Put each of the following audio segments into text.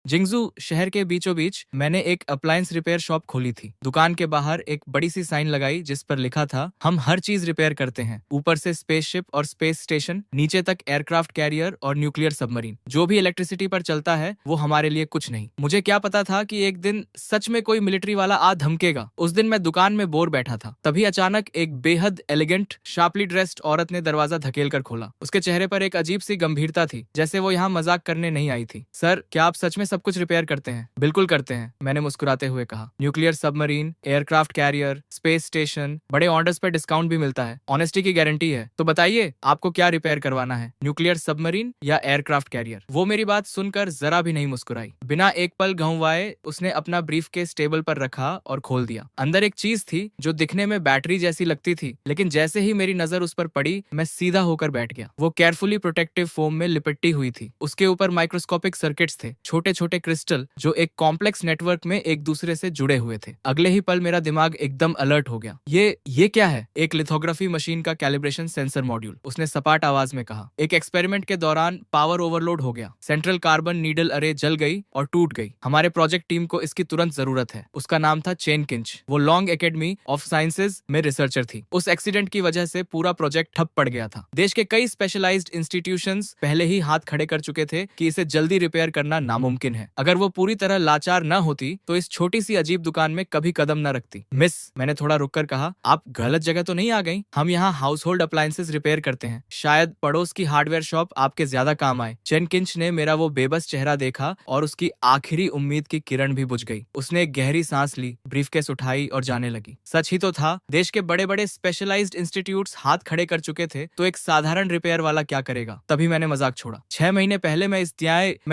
Jingzhou शहर के बीचों बीच मैंने एक अप्लायंस रिपेयर शॉप खोली थी। दुकान के बाहर एक बड़ी सी साइन लगाई जिस पर लिखा था, हम हर चीज रिपेयर करते हैं, ऊपर से स्पेसशिप और स्पेस स्टेशन, नीचे तक एयरक्राफ्ट कैरियर और न्यूक्लियर सबमरीन। जो भी इलेक्ट्रिसिटी पर चलता है वो हमारे लिए कुछ नहीं। मुझे क्या पता था कि एक दिन सच में कोई मिलिट्री वाला आ धमकेगा। उस दिन मैं दुकान में बोर बैठा था, तभी अचानक एक बेहद एलिगेंट शार्पली ड्रेस्ड औरत ने दरवाजा धकेल कर खोला। उसके चेहरे पर एक अजीब सी गंभीरता थी, जैसे वो यहाँ मजाक करने नहीं आई थी। सर, क्या आप सच में सब कुछ रिपेयर करते हैं? बिल्कुल करते हैं, मैंने मुस्कुराते हुए कहा। Nuclear submarine, aircraft carrier, space station, बड़े ऑर्डर्स पर डिस्काउंट भी मिलता है। ऑनेस्टी की गारंटी है। तो बताइए, आपको क्या रिपेयर करवाना है, न्यूक्लियर सबमरीन या एयरक्राफ्ट कैरियर? वो मेरी बात सुनकर जरा भी नहीं मुस्कुराई। बिना एक पल घुमाए उसने अपना ब्रीफकेस टेबल पर रखा और खोल दिया। अंदर एक चीज थी जो दिखने में बैटरी जैसी लगती थी, लेकिन जैसे ही मेरी नजर उस पर पड़ी मैं सीधा होकर बैठ गया। वो केयरफुली प्रोटेक्टिव फोम में लिपटी हुई थी। उसके ऊपर माइक्रोस्कोपिक सर्किट्स थे, छोटे छोटे क्रिस्टल जो एक कॉम्प्लेक्स नेटवर्क में एक दूसरे से जुड़े हुए थे। अगले ही पल मेरा दिमाग एकदम अलर्ट हो गया। ये क्या है? एक लिथोग्राफी मशीन का कैलिब्रेशन सेंसर मॉड्यूल, उसने सपाट आवाज में कहा। एक एक्सपेरिमेंट के दौरान पावर ओवरलोड हो गया, सेंट्रल कार्बन नीडल अरे जल गई और टूट गई। हमारे प्रोजेक्ट टीम को इसकी तुरंत जरूरत है। उसका नाम था चेन किंच। वो लॉन्ग एकेडमी ऑफ साइंसेज में रिसर्चर थी। उस एक्सीडेंट की वजह से पूरा प्रोजेक्ट ठप पड़ गया था। देश के कई स्पेशलाइज्ड इंस्टीट्यूशंस पहले ही हाथ खड़े कर चुके थे कि इसे जल्दी रिपेयर करना नामुमकिन है। अगर वो पूरी तरह लाचार न होती तो इस छोटी सी अजीब दुकान में कभी कदम न रखती। मिस, मैंने थोड़ा रुककर कहा, आप गलत जगह तो नहीं आ गई? हम यहाँ हाउस होल्ड अप्लायंसेस रिपेयर करते हैं। शायद पड़ोस की हार्डवेयर शॉप आपके ज्यादा काम आए। चेन किंच ने मेरा वो बेबस चेहरा देखा और उसकी आखिरी उम्मीद की किरण भी बुझ गई। उसने एक गहरी सांस ली, ब्रीफकेस उठाई और जाने लगी। सच ही तो था, देश के बड़े बड़े स्पेशलाइज्ड इंस्टीट्यूट्स हाथ खड़े कर चुके थे, तो एक साधारण रिपेयर वाला क्या करेगा? तभी मैंने मजाक छोड़ा। 6 महीने पहले मैं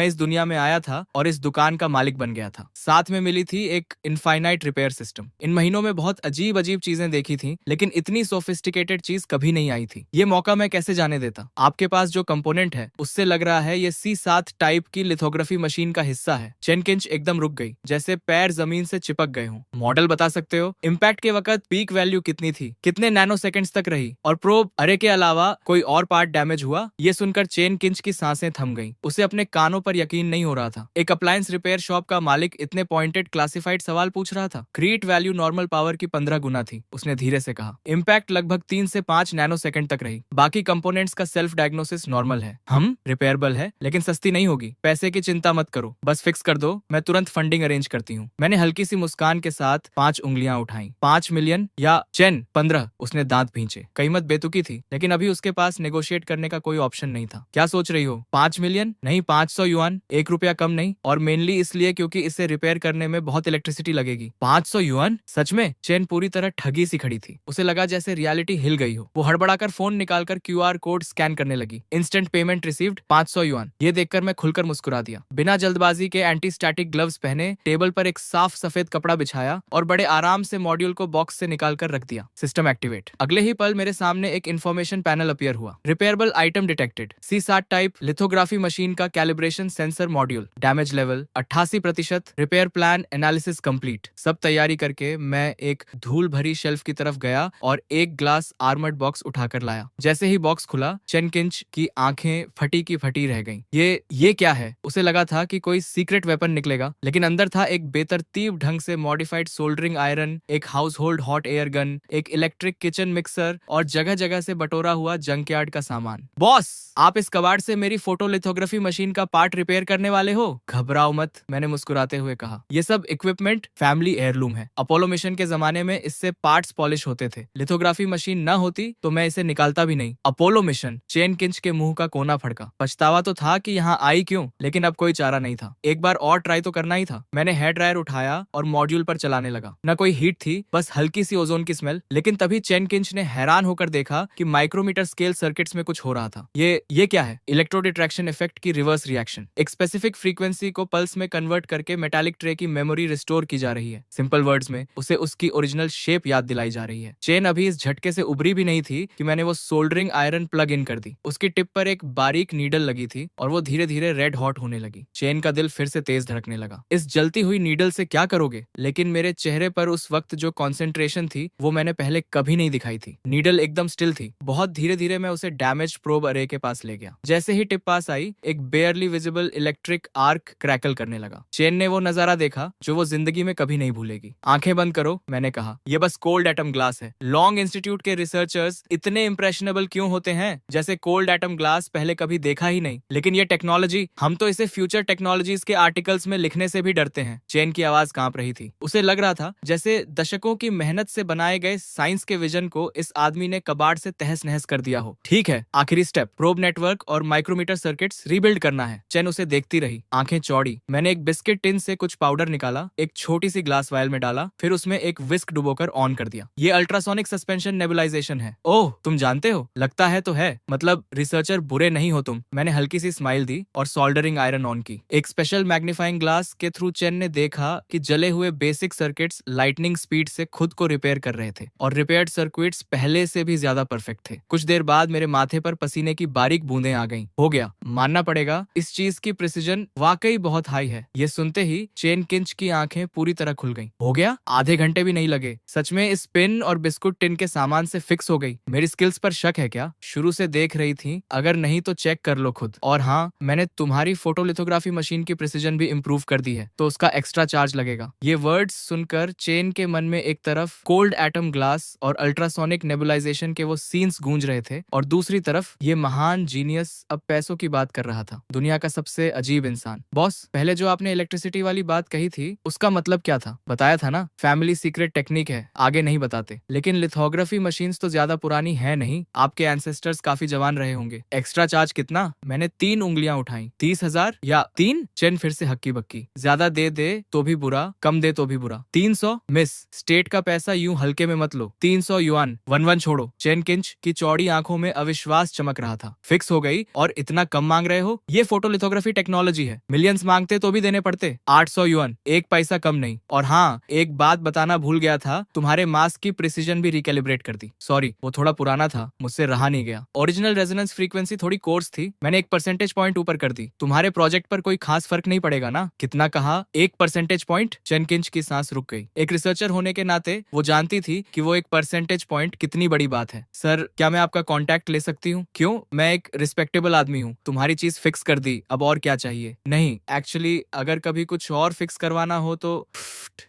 इस दुनिया में आया था और इस दुकान का मालिक बन गया था। साथ में मिली थी एक इनफाइनाइट रिपेयर सिस्टम। इन महीनों में बहुत अजीब अजीब चीजें देखी थी, लेकिन इतनी सोफिस्टिकेटेड चीज कभी नहीं आई थी। ये मौका मैं कैसे जाने देता? आपके पास जो कंपोनेंट है उससे लग रहा है ये C7 टाइप की लिथोग्राफी मशीन का हिस्सा है। चेन किंच एकदम रुक गई, जैसे पैर जमीन से चिपक गए हों। मॉडल बता सकते हो? इम्पैक्ट के वक्त पीक वैल्यू कितनी थी, कितने नैनो सेकंड्स तक रही, और प्रोब अरे के अलावा कोई और पार्ट डैमेज हुआ? ये सुनकर चेन किंच की सांसें थम गईं। उसे अपने कानों पर यकीन नहीं हो रहा था। एक अप्लायंस रिपेयर शॉप का मालिक इतने पॉइंटेड क्लासिफाइड सवाल पूछ रहा था। क्रीट वैल्यू नॉर्मल पावर की 15 गुना थी, उसने धीरे से कहा। इम्पैक्ट लगभग 3 से 5 नैनो सेकंड तक रही। बाकी कंपोनेंट्स का सेल्फ डायग्नोसिस नॉर्मल है। हम रिपेयरेबल है, लेकिन सस्ती नहीं होगी। पैसे की चिंता मत करो, बस फिक्स कर दो, मैं तुरंत फंडिंग अरेंज करती हूँ। मैंने हल्की सी मुस्कान के साथ 5 उंगलियां उठाई। 5 मिलियन या चेन 15? उसने दांत भींचे। कीमत बेतुकी थी, लेकिन अभी उसके पास नेगोशिएट करने का कोई ऑप्शन नहीं था। क्या सोच रही हो? 5 मिलियन नहीं, 500 युआन, 1 रुपया कम नहीं, और मेनली इसलिए क्योंकि इसे रिपेयर करने में बहुत इलेक्ट्रिसिटी लगेगी। 500 युआन? सच में? चेन पूरी तरह ठगी सी खड़ी थी। उसे लगा जैसे रियलिटी हिल गई हो। वो हड़बड़ाकर फोन निकालकर QR कोड स्कैन करने लगी। Instant payment received, 500 yuan. ये देखकर मैं खुलकर मुस्कुरा दिया। बिना जल्दबाजी के एंटी स्टैटिक ग्लव्स पहने टेबल पर एक साफ सफेद कपड़ा बिछाया और बड़े आराम से मॉड्यूल को बॉक्स से निकालकर रख दिया। System activate. अगले ही पल मेरे सामने एक इन्फॉर्मेशन पैनल अपीयर हुआ। Repairable item detected. C7 type lithography machine का calibration sensor module, damage level 88%, repair plan analysis complete. सब तैयारी करके मैं एक धूल भरी शेल्फ की तरफ गया और एक ग्लास आर्मर्ड बॉक्स उठाकर लाया। जैसे ही बॉक्स खुला, चेन किंच की आंखें फटी की फटी रह गईं। ये क्या है? उसे लगा था कि कोई सीक्रेट वेपन निकलेगा, लेकिन अंदर था एक बेतरतीब ढंग से मॉडिफाइड सोल्डरिंग आयरन, एक house hold hot air gun, एक इलेक्ट्रिक किचन मिक्सर और जगह जगह से बटोरा हुआ जंकयार्ड का सामान। बॉस, आप इस कबाड़ से मेरी फोटोलिथोग्राफी मशीन का पार्ट रिपेयर करने वाले हो? घबराओ मत, मैंने मुस्कुराते हुए कहा। ये सब इक्विपमेंट फैमिली एयरलूम है। अपोलो मिशन के जमाने में इससे पार्ट्स पॉलिश होते थे। लिथोग्राफी मशीन न होती तो मैं इसे निकालता भी नहीं। Apollo mission? चेन किंच के मुंह का कोना फड़का। पछतावा तो था कि यहाँ आई क्यों, लेकिन अब कोई चारा नहीं था। एक बार और ट्राई तो करना ही था। मैंने हेयर ड्रायर उठाया और मॉड्यूल पर चलाने लगा। न कोई हीट थी, बस हल्की सी ओजोन की स्मेल। लेकिन तभी चेन किंच ने हैरान होकर देखा कि माइक्रोमीटर स्केल सर्किट्स में कुछ हो रहा था। ये क्या है? इलेक्ट्रोड अट्रैक्शन इफेक्ट की रिवर्स रिएक्शन। एक स्पेसिफिक फ्रीक्वेंसी को पल्स में कन्वर्ट करके मेटालिक ट्रे की मेमोरी रिस्टोर की जा रही है। सिंपल वर्ड्स में उसे उसकी ओरिजिनल शेप याद दिलाई जा रही है। चेन अभी इस झटके से उभरी भी नहीं थी कि मैंने वो सोल्डरिंग आयरन प्लग इन कर दी। उसकी टिप पर एक बारीक नीडल लगी थी और वो धीरे धीरे रेड हॉट होने लगी। चेन का दिल फिर से तेज धड़कने लगा। इस जलती हुई नीडल से क्या करोगे? लेकिन मेरे चेहरे पर उस वक्त जो कॉन्सेंट्रेशन थी वो मैंने पहले कभी नहीं दिखाई थी। नीडल एकदम स्टिल थी। बहुत धीरे धीरे मैं उसे डैमेज प्रोब अरे के पास ले गया। जैसे ही टिप पास आई, एक बेयरली विजिबल इलेक्ट्रिक आर्क नर्क क्रैकल करने लगा। चेन ने वो नजारा देखा जो वो जिंदगी में कभी नहीं भूलेगी। आंखें बंद करो, मैंने कहा। ये बस कोल्ड एटम ग्लास है। लॉन्ग इंस्टीट्यूट के रिसर्चर्स इतने इंप्रेशनेबल क्यों होते हैं, जैसे कोल्ड एटम ग्लास पहले कभी देखा ही नहीं। लेकिन ये टेक्नोलॉजी, हम तो इसे फ्यूचर टेक्नोलॉजीज के आर्टिकल्स में लिखने से भी डरते हैं। चेन की आवाज कांप रही थी। उसे लग रहा था जैसे दशकों की मेहनत से बनाए गए साइंस के विजन को इस आदमी ने कबाड़ से तहस नहस कर दिया हो। ठीक है, आखिरी स्टेप, प्रोब नेटवर्क और माइक्रोमीटर सर्किट्स रीबिल्ड करना है। चेन उसे देखती रही, आंखें चौड़ी। मैंने एक बिस्किट टिन से कुछ पाउडर निकाला, एक छोटी सी ग्लास वायल में डाला, फिर उसमें एक विस्क डुबोकर ऑन कर दिया। ये अल्ट्रासोनिक सस्पेंशन नेबुलाइजेशन है। ओह, तुम जानते हो? लगता है तो है, मतलब रिसर्चर बुरे नहीं हो तुम। मैंने हल्की सी स्माइल दी और सोल्डरिंग आयरन ऑन की। एक स्पेशल मैग्नीफाइंग ग्लास के थ्रू चेन ने देखा कि जले हुए बेसिक सर्किट्स लाइटनिंग स्पीड से खुद को रिपेयर कर रहे थे और रिपेयर्ड सर्किट्स पहले से भी ज्यादा परफेक्ट थे। कुछ देर बाद मेरे माथे पर पसीने की बारीक बूंदें आ गईं। हो गया, मानना पड़ेगा, इस चीज की प्रिसीजन वाकई बहुत हाई है। ये सुनते ही चेन किंच की आंखें पूरी तरह खुल गईं। हो गया? आधे घंटे भी नहीं लगे। सच में इस पिन और बिस्कुट टिन के सामान से फिक्स हो गई। मेरी स्किल्स पर शक है क्या? शुरू से देख रही थी, अगर नहीं तो चेक कर लो खुद। और हाँ, मैंने तुम्हारी फोटोलिथोग्राफी मशीन की प्रिसीजन भी इम्प्रूव कर दी है, तो उसका एक्स्ट्रा चार्ज लगेगा। ये वर्ड्स सुनकर चेन के मन में एक तरफ कोल्ड एटम ग्लास और अल्ट्रासोनिक नेबुलाइजेशन के वो सीन्स गूंज रहे थे और दूसरी तरफ ये महान जीनियस अब पैसों की बात कर रहा था। दुनिया का सबसे अजीब इंसान। बॉस, पहले जो आपने इलेक्ट्रिसिटी वाली बात कही थी उसका मतलब क्या था? बताया था ना, फैमिली सीक्रेट टेक्निक है, आगे नहीं बताते। लेकिन लिथोग्राफी मशीन्स तो ज्यादा पुरानी है नहीं, आपके एंसेस्टर्स काफी जवान रहे होंगे। एक्स्ट्रा चार्ज कितना? मैंने 3 उंगलियां उठाई। 30,000 या 3? चेन फिर से हक्की बक्की। ज्यादा दे तो भी बुरा, कम दे तो भी बुरा। 300? मिस, स्टेट का पैसा यूं हल्के में मत लो। 300 युआन, 1-1 छोड़ो। चेन किंच की चौड़ी आंखों में अविश्वास चमक रहा था। फिक्स हो गई? और इतना कम मांग रहे हो? ये फोटोलिथोग्राफी टेक्नोलॉजी है, मिलियंस मांगते तो भी देने पड़ते। 800 युआन, 1 पैसा कम नहीं। और हाँ, एक बात बताना भूल गया था, तुम्हारे मास्क की प्रिसीजन भी रिकैलिब्रेट कर दी। सॉरी, वो थोड़ा पुराना था, मुझसे रहा नहीं गया। ओरिजिनल रेजोनेंस फ्रीक्वेंसी थोड़ी कोर्स थी, मैंने 1 परसेंटेज पॉइंट ऊपर कर दी। तुम्हारे प्रोजेक्ट पर कोई खास फर्क नहीं पड़ेगा ना? कितना कहा? 1 परसेंटेज पॉइंट? चेन किंच की सांस रुक गई। एक रिसर्चर होने के नाते वो जानती थी कि वो 1 परसेंटेज पॉइंट कितनी बड़ी बात है। सर, क्या मैं आपका कॉन्टैक्ट ले सकती हूँ? क्यों? मैं एक रिस्पेक्टेबल आदमी हूँ। तुम्हारी चीज फिक्स कर दी, अब और क्या चाहिए? नहीं, एक्चुअली अगर कभी कुछ और फिक्स करवाना हो तो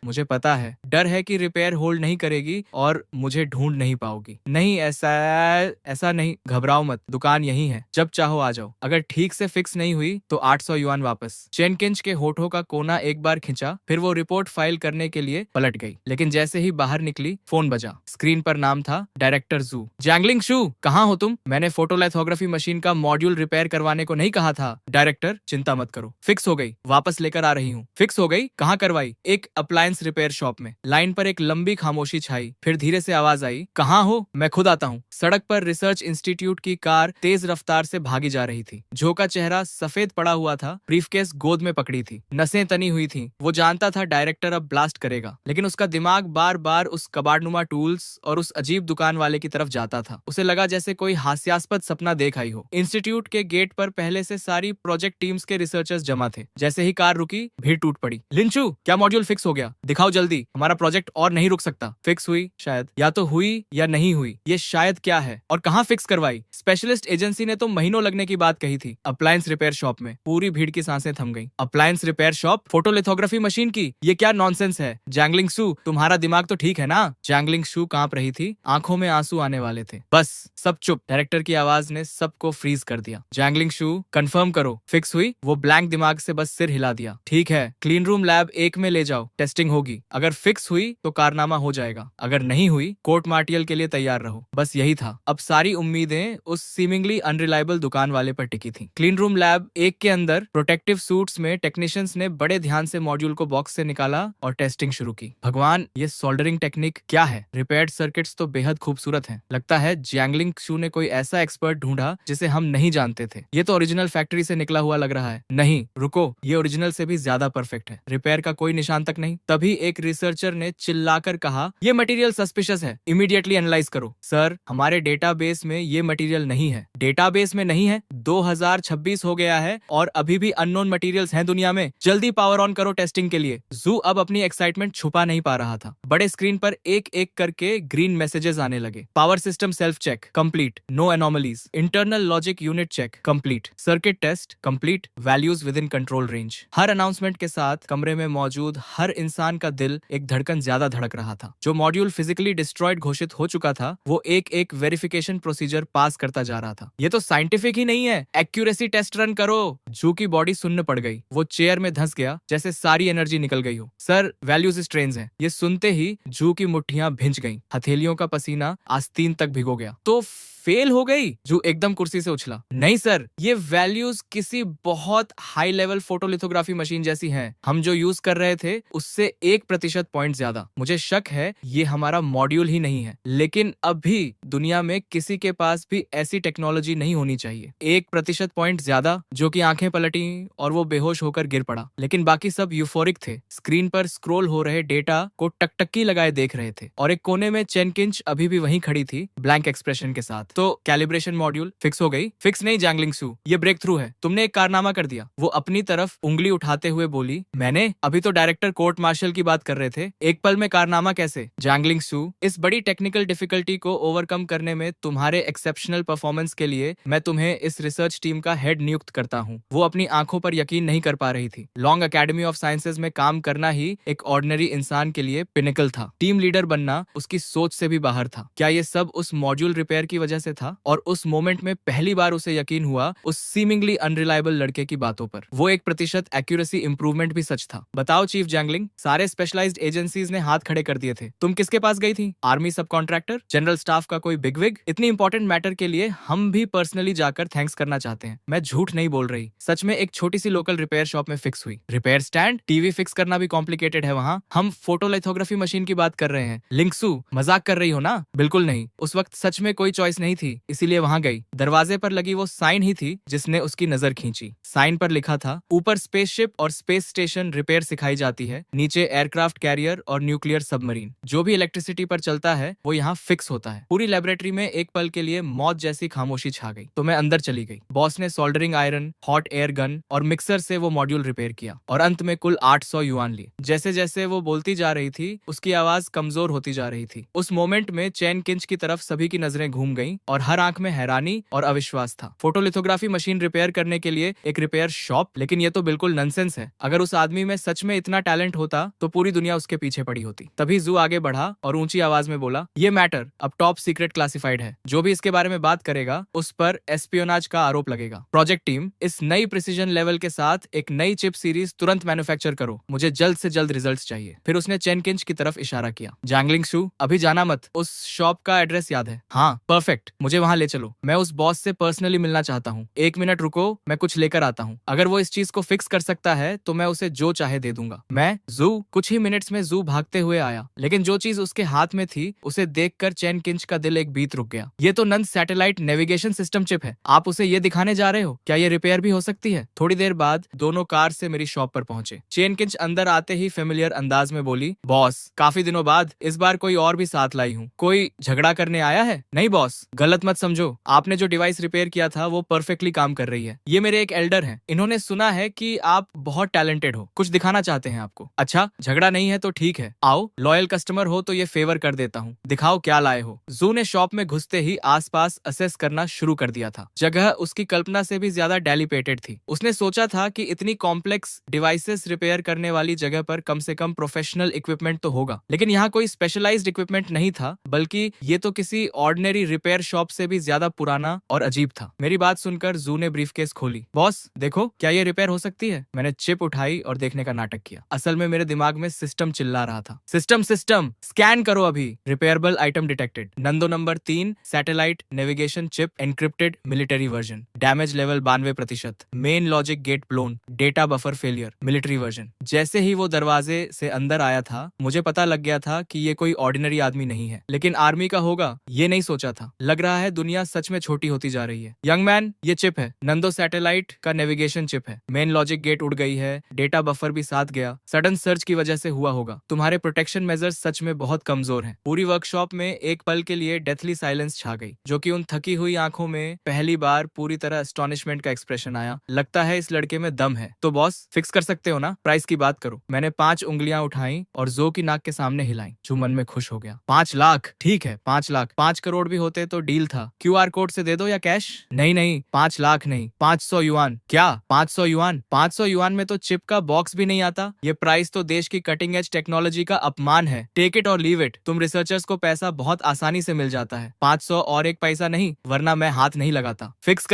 मुझे पता है, डर है कि रिपेयर होल्ड नहीं करेगी और मुझे ढूंढ नहीं पाओगी। नहीं, ऐसा नहीं, घबराओ मत, दुकान यही है, जब चाहो आ जाओ। अगर ठीक से फिक्स नहीं हुई तो 800 युआन वापस। चेन किंच के होठों का कोना एक बार खिंचा, फिर वो रिपोर्ट फाइल करने के लिए पलट गई। लेकिन जैसे ही बाहर निकली, फोन बजा। स्क्रीन पर नाम था डायरेक्टर जू। जैंगलिंग शू, कहाँ हो तुम? मैंने फोटोलिथोग्राफी मशीन का मॉड्यूल रिपेयर करवाने को नहीं कहा था? डायरेक्टर, चिंता मत करो, फिक्स हो गई, वापस लेकर आ रही हूँ। फिक्स हो गई? कहाँ करवाई? एक अप्लायंस रिपेयर शॉप में। लाइन पर एक लंबी खामोशी छाई, फिर धीरे से आवाज आई, कहाँ हो? मैं खुद आता हूँ। सड़क पर रिसर्च इंस्टीट्यूट की कार तेज रफ्तार से भागी जा रही थी। जो का चेहरा सफेद पड़ा हुआ था, ब्रीफकेस गोद में पकड़ी थी, नसें तनी हुई थी। वो जानता था डायरेक्टर अब ब्लास्ट करेगा, लेकिन उसका दिमाग बार बार उस कबाड़नुमा टूल्स और उस अजीब दुकान वाले की तरफ जाता था। उसे लगा जैसे कोई हास्यास्पद सपना देख आई हो। इंस्टीट्यूट के गेट पर पहले से सारी प्रोजेक्ट टीम्स के रिसर्चर्स जमा थे। जैसे ही कार रुकी, भीड़ टूट पड़ी। लिंचू, क्या मॉड्यूल फिक्स हो गया? दिखाओ जल्दी, हमारा प्रोजेक्ट और नहीं रुक सकता। फिक्स हुई? शायद। या तो हुई या नहीं हुई। ये शायद क्या है? और कहाँ फिक्स करवाई? स्पेशलिस्ट एजेंसी ने तो महीनों लगने की बात कही थी। अप्लायंस रिपेयर शॉप में। पूरी भीड़ की सांसें थम गई। Appliance repair shop photolithography machine की? ये क्या नॉनसेंस है? जैंगलिंग शू, तुम्हारा दिमाग तो ठीक है ना? जैंगलिंग शू कांप रही थी, आंखों में आंसू आने वाले थे। बस, सब चुप। डायरेक्टर की आवाज ने सबको फ्रीज कर दिया। जैंगलिंग शू, कंफर्म करो, फिक्स हुई? वो ब्लैंक दिमाग से बस सिर हिला दिया। ठीक है, क्लीन रूम लैब 1 में ले जाओ, टेस्टिंग होगी। अगर फिक्स हुई तो कारनामा हो जाएगा, अगर नहीं हुई कोर्ट मार्टियल के लिए तैयार रहो। बस यही था। अब सारी उम्मीदें उस सीमिंगली अनरिलायबल दुकान वाले पर टिकी थी। क्लीन रूम लैब 1 के अंदर प्रोटेक्टिव सूट्स में टेक्नीशियंस ने बड़े ध्यान से मॉड्यूल को बॉक्स से निकाला और टेस्टिंग शुरू की। भगवान, ये सोल्डरिंग टेक्निक क्या है? रिपेयर्ड सर्किट्स तो बेहद खूबसूरत हैं। लगता है जैंगलिंग शू ने कोई ऐसा एक्सपर्ट ढूंढा जिसे हम नहीं जानते थे। ये तो ओरिजिनल फैक्ट्री से निकला हुआ लग रहा है। नहीं, रुको, ये ओरिजिनल से भी ज्यादा परफेक्ट है। रिपेयर का कोई निशान तक नहीं। तभी एक रिसर्चर ने चिल्लाकर कहा, ये मटेरियल सस्पिशियस है, इमीडिएटली एनालाइज करो। सर, हमारे डेटाबेस में ये मटेरियल नहीं है। डेटाबेस में नहीं है? 2026 हो गया है और अभी भी अननोन मटेरियल्स हैं दुनिया में। जल्दी पावर ऑन करो टेस्टिंग के लिए। जू अब अपनी एक्साइटमेंट छुपा नहीं पा रहा था। बड़े स्क्रीन पर एक एक करके ग्रीन मैसेजेस आने लगे। Power system self check complete, no anomalies, internal logic unit check complete, circuit test complete, values within control range. हर अनाउंसमेंट के साथ कमरे में मौजूद हर इंसान का दिल एक धड़कन ज्यादा धड़क रहा था। जो मॉड्यूल फिजिकली डिस्ट्रॉयड घोषित हो चुका था, वो एक एक वेरिफिकेशन प्रोसीजर पास करता जा रहा था। ये तो साइंटिफिक ही नहीं है, एक्यूरेसी टेस्ट रन करो। जू की बॉडी सुन्न पड़ गई। वो चेयर में धंस गया जैसे सारी एनर्जी निकल गई हो। सर, वैल्यूज स्ट्रेन्स हैं। ये सुनते ही जू की मुट्ठियां भिंच गईं। हथेलियों का पसीना आस्तीन तक भिगो गया। तो फेल हो गई? जू एकदम कुर्सी से उछला। नहीं सर, ये वैल्यूज किसी बहुत हाई लेवल फोटोलिथोग्राफी मशीन जैसी हैं। हम जो यूज कर रहे थे उससे 1% पॉइंट ज्यादा। मुझे शक है ये हमारा मॉड्यूल ही नहीं है, लेकिन अब भी दुनिया में किसी के पास भी ऐसी टेक्नोलॉजी नहीं होनी चाहिए। 1% पॉइंट ज्यादा, जो कि आंखें पलटी और वो बेहोश होकर गिर पड़ा। लेकिन बाकी सब यूफोरिक थे। स्क्रीन पर स्क्रॉल हो रहे डेटा को टकटकी लगाए देख रहे थे और एक कोने में चेन किंच अभी भी वहीं खड़ी थी, ब्लैंक एक्सप्रेशन के साथ। तो कैलिब्रेशन मॉड्यूल फिक्स हो गई? फिक्स नहीं जैंगलिंग सू, ये ब्रेक थ्रू है। तुमने एक कारनामा कर दिया। वो अपनी तरफ उंगली उठाते हुए बोली। मैंने? अभी तो डायरेक्टर कोर्ट मार्शल की बात कर रहे थे। एक पल में कारनामा कैसे? जैंगलिंग सू, इस बड़ी टेक्निकल डिफिकल्टी को ओवरकम करने में तुम्हारे एक्सेप्शनल परफॉर्मेंस के लिए मैं तुम्हें इस रिसर्च टीम का हेड नियुक्त करता हूँ। वो अपनी आंखों पर यकीन नहीं कर पा रही थी। लॉन्ग एकेडमी ऑफ साइंसेज में काम करना ही एक ऑर्डिनरी इंसान के लिए पिनिकल था। टीम लीडर बनना उसकी सोच से भी बाहर था। क्या ये सब उस मॉड्यूल रिपेयर की वजह से था? और उस मोमेंट में पहली बार उसे यकीन हुआ उस सीमिंगली अनरिलायबल लड़के की बातों पर। वो 1% एक्यूरेसी इंप्रूवमेंट भी सच था। बताओ चीफ जैंगलिंग, सारे स्पेशलाइज्ड एजेंसीज ने हाथ खड़े कर दिए थे। तुम किसके पास गई थी? आर्मी सब कॉन्ट्रैक्टर, जनरल स्टाफ का कोई बिगविग? इतनी इंपॉर्टेंट मैटर के लिए हम भी पर्सनली जाकर थैंक्स करना चाहते हैं। मैं झूठ नहीं बोल रही, सच में एक छोटी सी लोकल रिपेयर शॉप में फिक्स हुई। Repair stand? टीवी फिक्स करना भी कॉम्प्लिकेटेड है वहाँ। हम फोटोलिथोग्राफी मशीन की बात कर रहे हैं। लिंक्सू, मजाक कर रही हो ना? बिल्कुल नहीं। उस वक्त सच में कोई चॉइस नहीं थी, इसीलिए वहां गई। दरवाजे पर लगी वो साइन ही थी जिसने उसकी नजर खींची। साइन पर लिखा था, ऊपर स्पेसशिप और स्पेस स्टेशन रिपेयर सिखाई जाती है, नीचे एयरक्राफ्ट कैरियर और न्यूक्लियर सबमरीन। जो भी इलेक्ट्रिसिटी पर चलता है वो यहाँ फिक्स होता है। पूरी लेबोरेटरी में एक पल के लिए मौत जैसी खामोशी छा गई। तो मैं अंदर चली गई। बॉस ने soldering iron, hot air gun और मिक्सर से वो मॉड्यूल रिपेयर किया और अंत में कुल 800 युआन लिए। जैसे जैसे वो बोलती जा रही थी उसकी आवाज कमजोर होती जा रही थी। उस मोमेंट में चैन किंच की तरफ सभी की नजरें घूम गईं और हर आंख में हैरानी और अविश्वास था। फोटोलिथोग्राफी मशीन रिपेयर करने के लिए एक रिपेयर शॉप? लेकिन ये तो बिल्कुल नॉनसेंस है। अगर उस आदमी में सच में इतना टैलेंट होता तो पूरी दुनिया उसके पीछे पड़ी होती। तभी जू आगे बढ़ा और ऊंची आवाज में बोला, ये मैटर अब टॉप सीक्रेट क्लासिफाइड है। जो भी इसके बारे में बात करेगा उस पर एस्पियोनाज का आरोप लगेगा। प्रोजेक्ट टीम, इस नई प्रिसीजन लेवल के साथ एक नई चिप सीरीज तुरंत मैन्युफैक्चर करो। मुझे जल्द से जल्द रिजल्ट्स चाहिए। फिर उसने चेन किंच की तरफ इशारा किया। जैंगलिंग शू, अभी जाना मत। उस शॉप का एड्रेस याद है? हाँ, परफेक्ट, मुझे वहां ले चलो। मैं उस बॉस से पर्सनली मिलना चाहता हूँ। 1 मिनट रुको, मैं कुछ लेकर आता हूँ। अगर वो इस चीज को फिक्स कर सकता है तो मैं उसे जो चाहे दे दूंगा। मैं? जू? कुछ ही मिनट्स में जू भागते हुए आया, लेकिन जो चीज उसके हाथ में थी उसे देखकर चैन किंच का दिल एक बीत रुक गया। ये तो नन सैटेलाइट नेविगेशन सिस्टम चिप है। आप उसे ये दिखाने जा रहे हो? क्या ये रिपेयर भी हो सकती है? थोड़ी देर बाद दोनों कार से मेरी शॉप पर पहुंचे। चैन किंच अंदर आते ही फेमिलियर अंदाज में बोली, बॉस, काफी दिनों बाद इस बार कोई और भी साथ लाई हूँ। कोई झगड़ा करने आया है? नहीं बॉस, गलत मत समझो। आपने जो डिवाइस रिपेयर किया था वो परफेक्टली काम कर रही है। ये मेरे एक एल्डर हैं। इन्होंने सुना है कि आप बहुत टैलेंटेड हो, कुछ दिखाना चाहते हैं आपको। अच्छा, झगड़ा नहीं है तो ठीक है, आओ। लॉयल कस्टमर हो तो ये फेवर कर देता हूँ। दिखाओ क्या लाए हो। जू ने शॉप में घुसते ही आसपास असेस करना शुरू कर दिया था। जगह उसकी कल्पना से भी ज्यादा डेलिपेटेड थी। उसने सोचा था कि इतनी कॉम्प्लेक्स डिवाइसेस रिपेयर करने वाली जगह पर कम से कम प्रोफेशनल इक्विपमेंट तो होगा, लेकिन यहाँ कोई स्पेशलाइज्ड इक्विपमेंट नहीं था, बल्कि ये तो किसी ऑर्डिनरी रिपेयर शॉप से भी ज्यादा पुराना और अजीब था। मेरी बात सुनकर जू ने ब्रीफकेस खोली। बॉस देखो, क्या ये रिपेयर हो सकती है? मैंने चिप उठाई और देखने का नाटक किया। असल में मेरे दिमाग में सिस्टम चिल्ला रहा था, सिस्टम सिस्टम स्कैन करो अभी। Repairable item detected. नंदो number 3 satellite navigation chip encrypted military version. Damage level 92%। Main logic gate blown. Data buffer failure military version. जैसे ही वो दरवाजे से अंदर आया था मुझे पता लग गया था कि ये कोई ऑर्डिनरी आदमी नहीं है, लेकिन आर्मी का होगा ये नहीं सोचा था। लग रहा है दुनिया सच में छोटी होती जा रही है। यंग मैन, ये चिप है, नंदो सैटेलाइट का नेविगेशन चिप है। मेन लॉजिक गेट उड़ गई है, डेटा बफर भी साथ गया। सडन सर्च की वजह से हुआ होगा। तुम्हारे प्रोटेक्शन मेजर्स सच में बहुत कमजोर हैं। पूरी वर्कशॉप में एक पल के लिए डेथली साइलेंस छा गई, जो कि उन थकी हुई आंखों में पहली बार पूरी तरह एस्टॉनिशमेंट का एक्सप्रेशन आया। लगता है इस लड़के में दम है। तो बॉस, फिक्स कर सकते हो ना? प्राइस की बात करो। मैंने 5 उंगलियां उठाई और जो की नाक के सामने हिलाई, जो मन में खुश हो गया। 5 लाख, ठीक है 5 लाख। 5 करोड़ भी होते तो डील था। QR कोड से दे दो या कैश? नहीं नहीं, 5 लाख नहीं, 500 युआन। क्या 500 युआन? 500 युआन में तो चिप का बॉक्स भी नहीं आता। ये प्राइस तो देश की कटिंग एज टेक्नोलॉजी का अपमान है। टेक इट और लीव इट। तुम रिसर्चर्स को पैसा बहुत आसानी से मिल जाता है। 500 और 1 पैसा नहीं, वरना मैं हाथ नहीं लगाता। फिक्स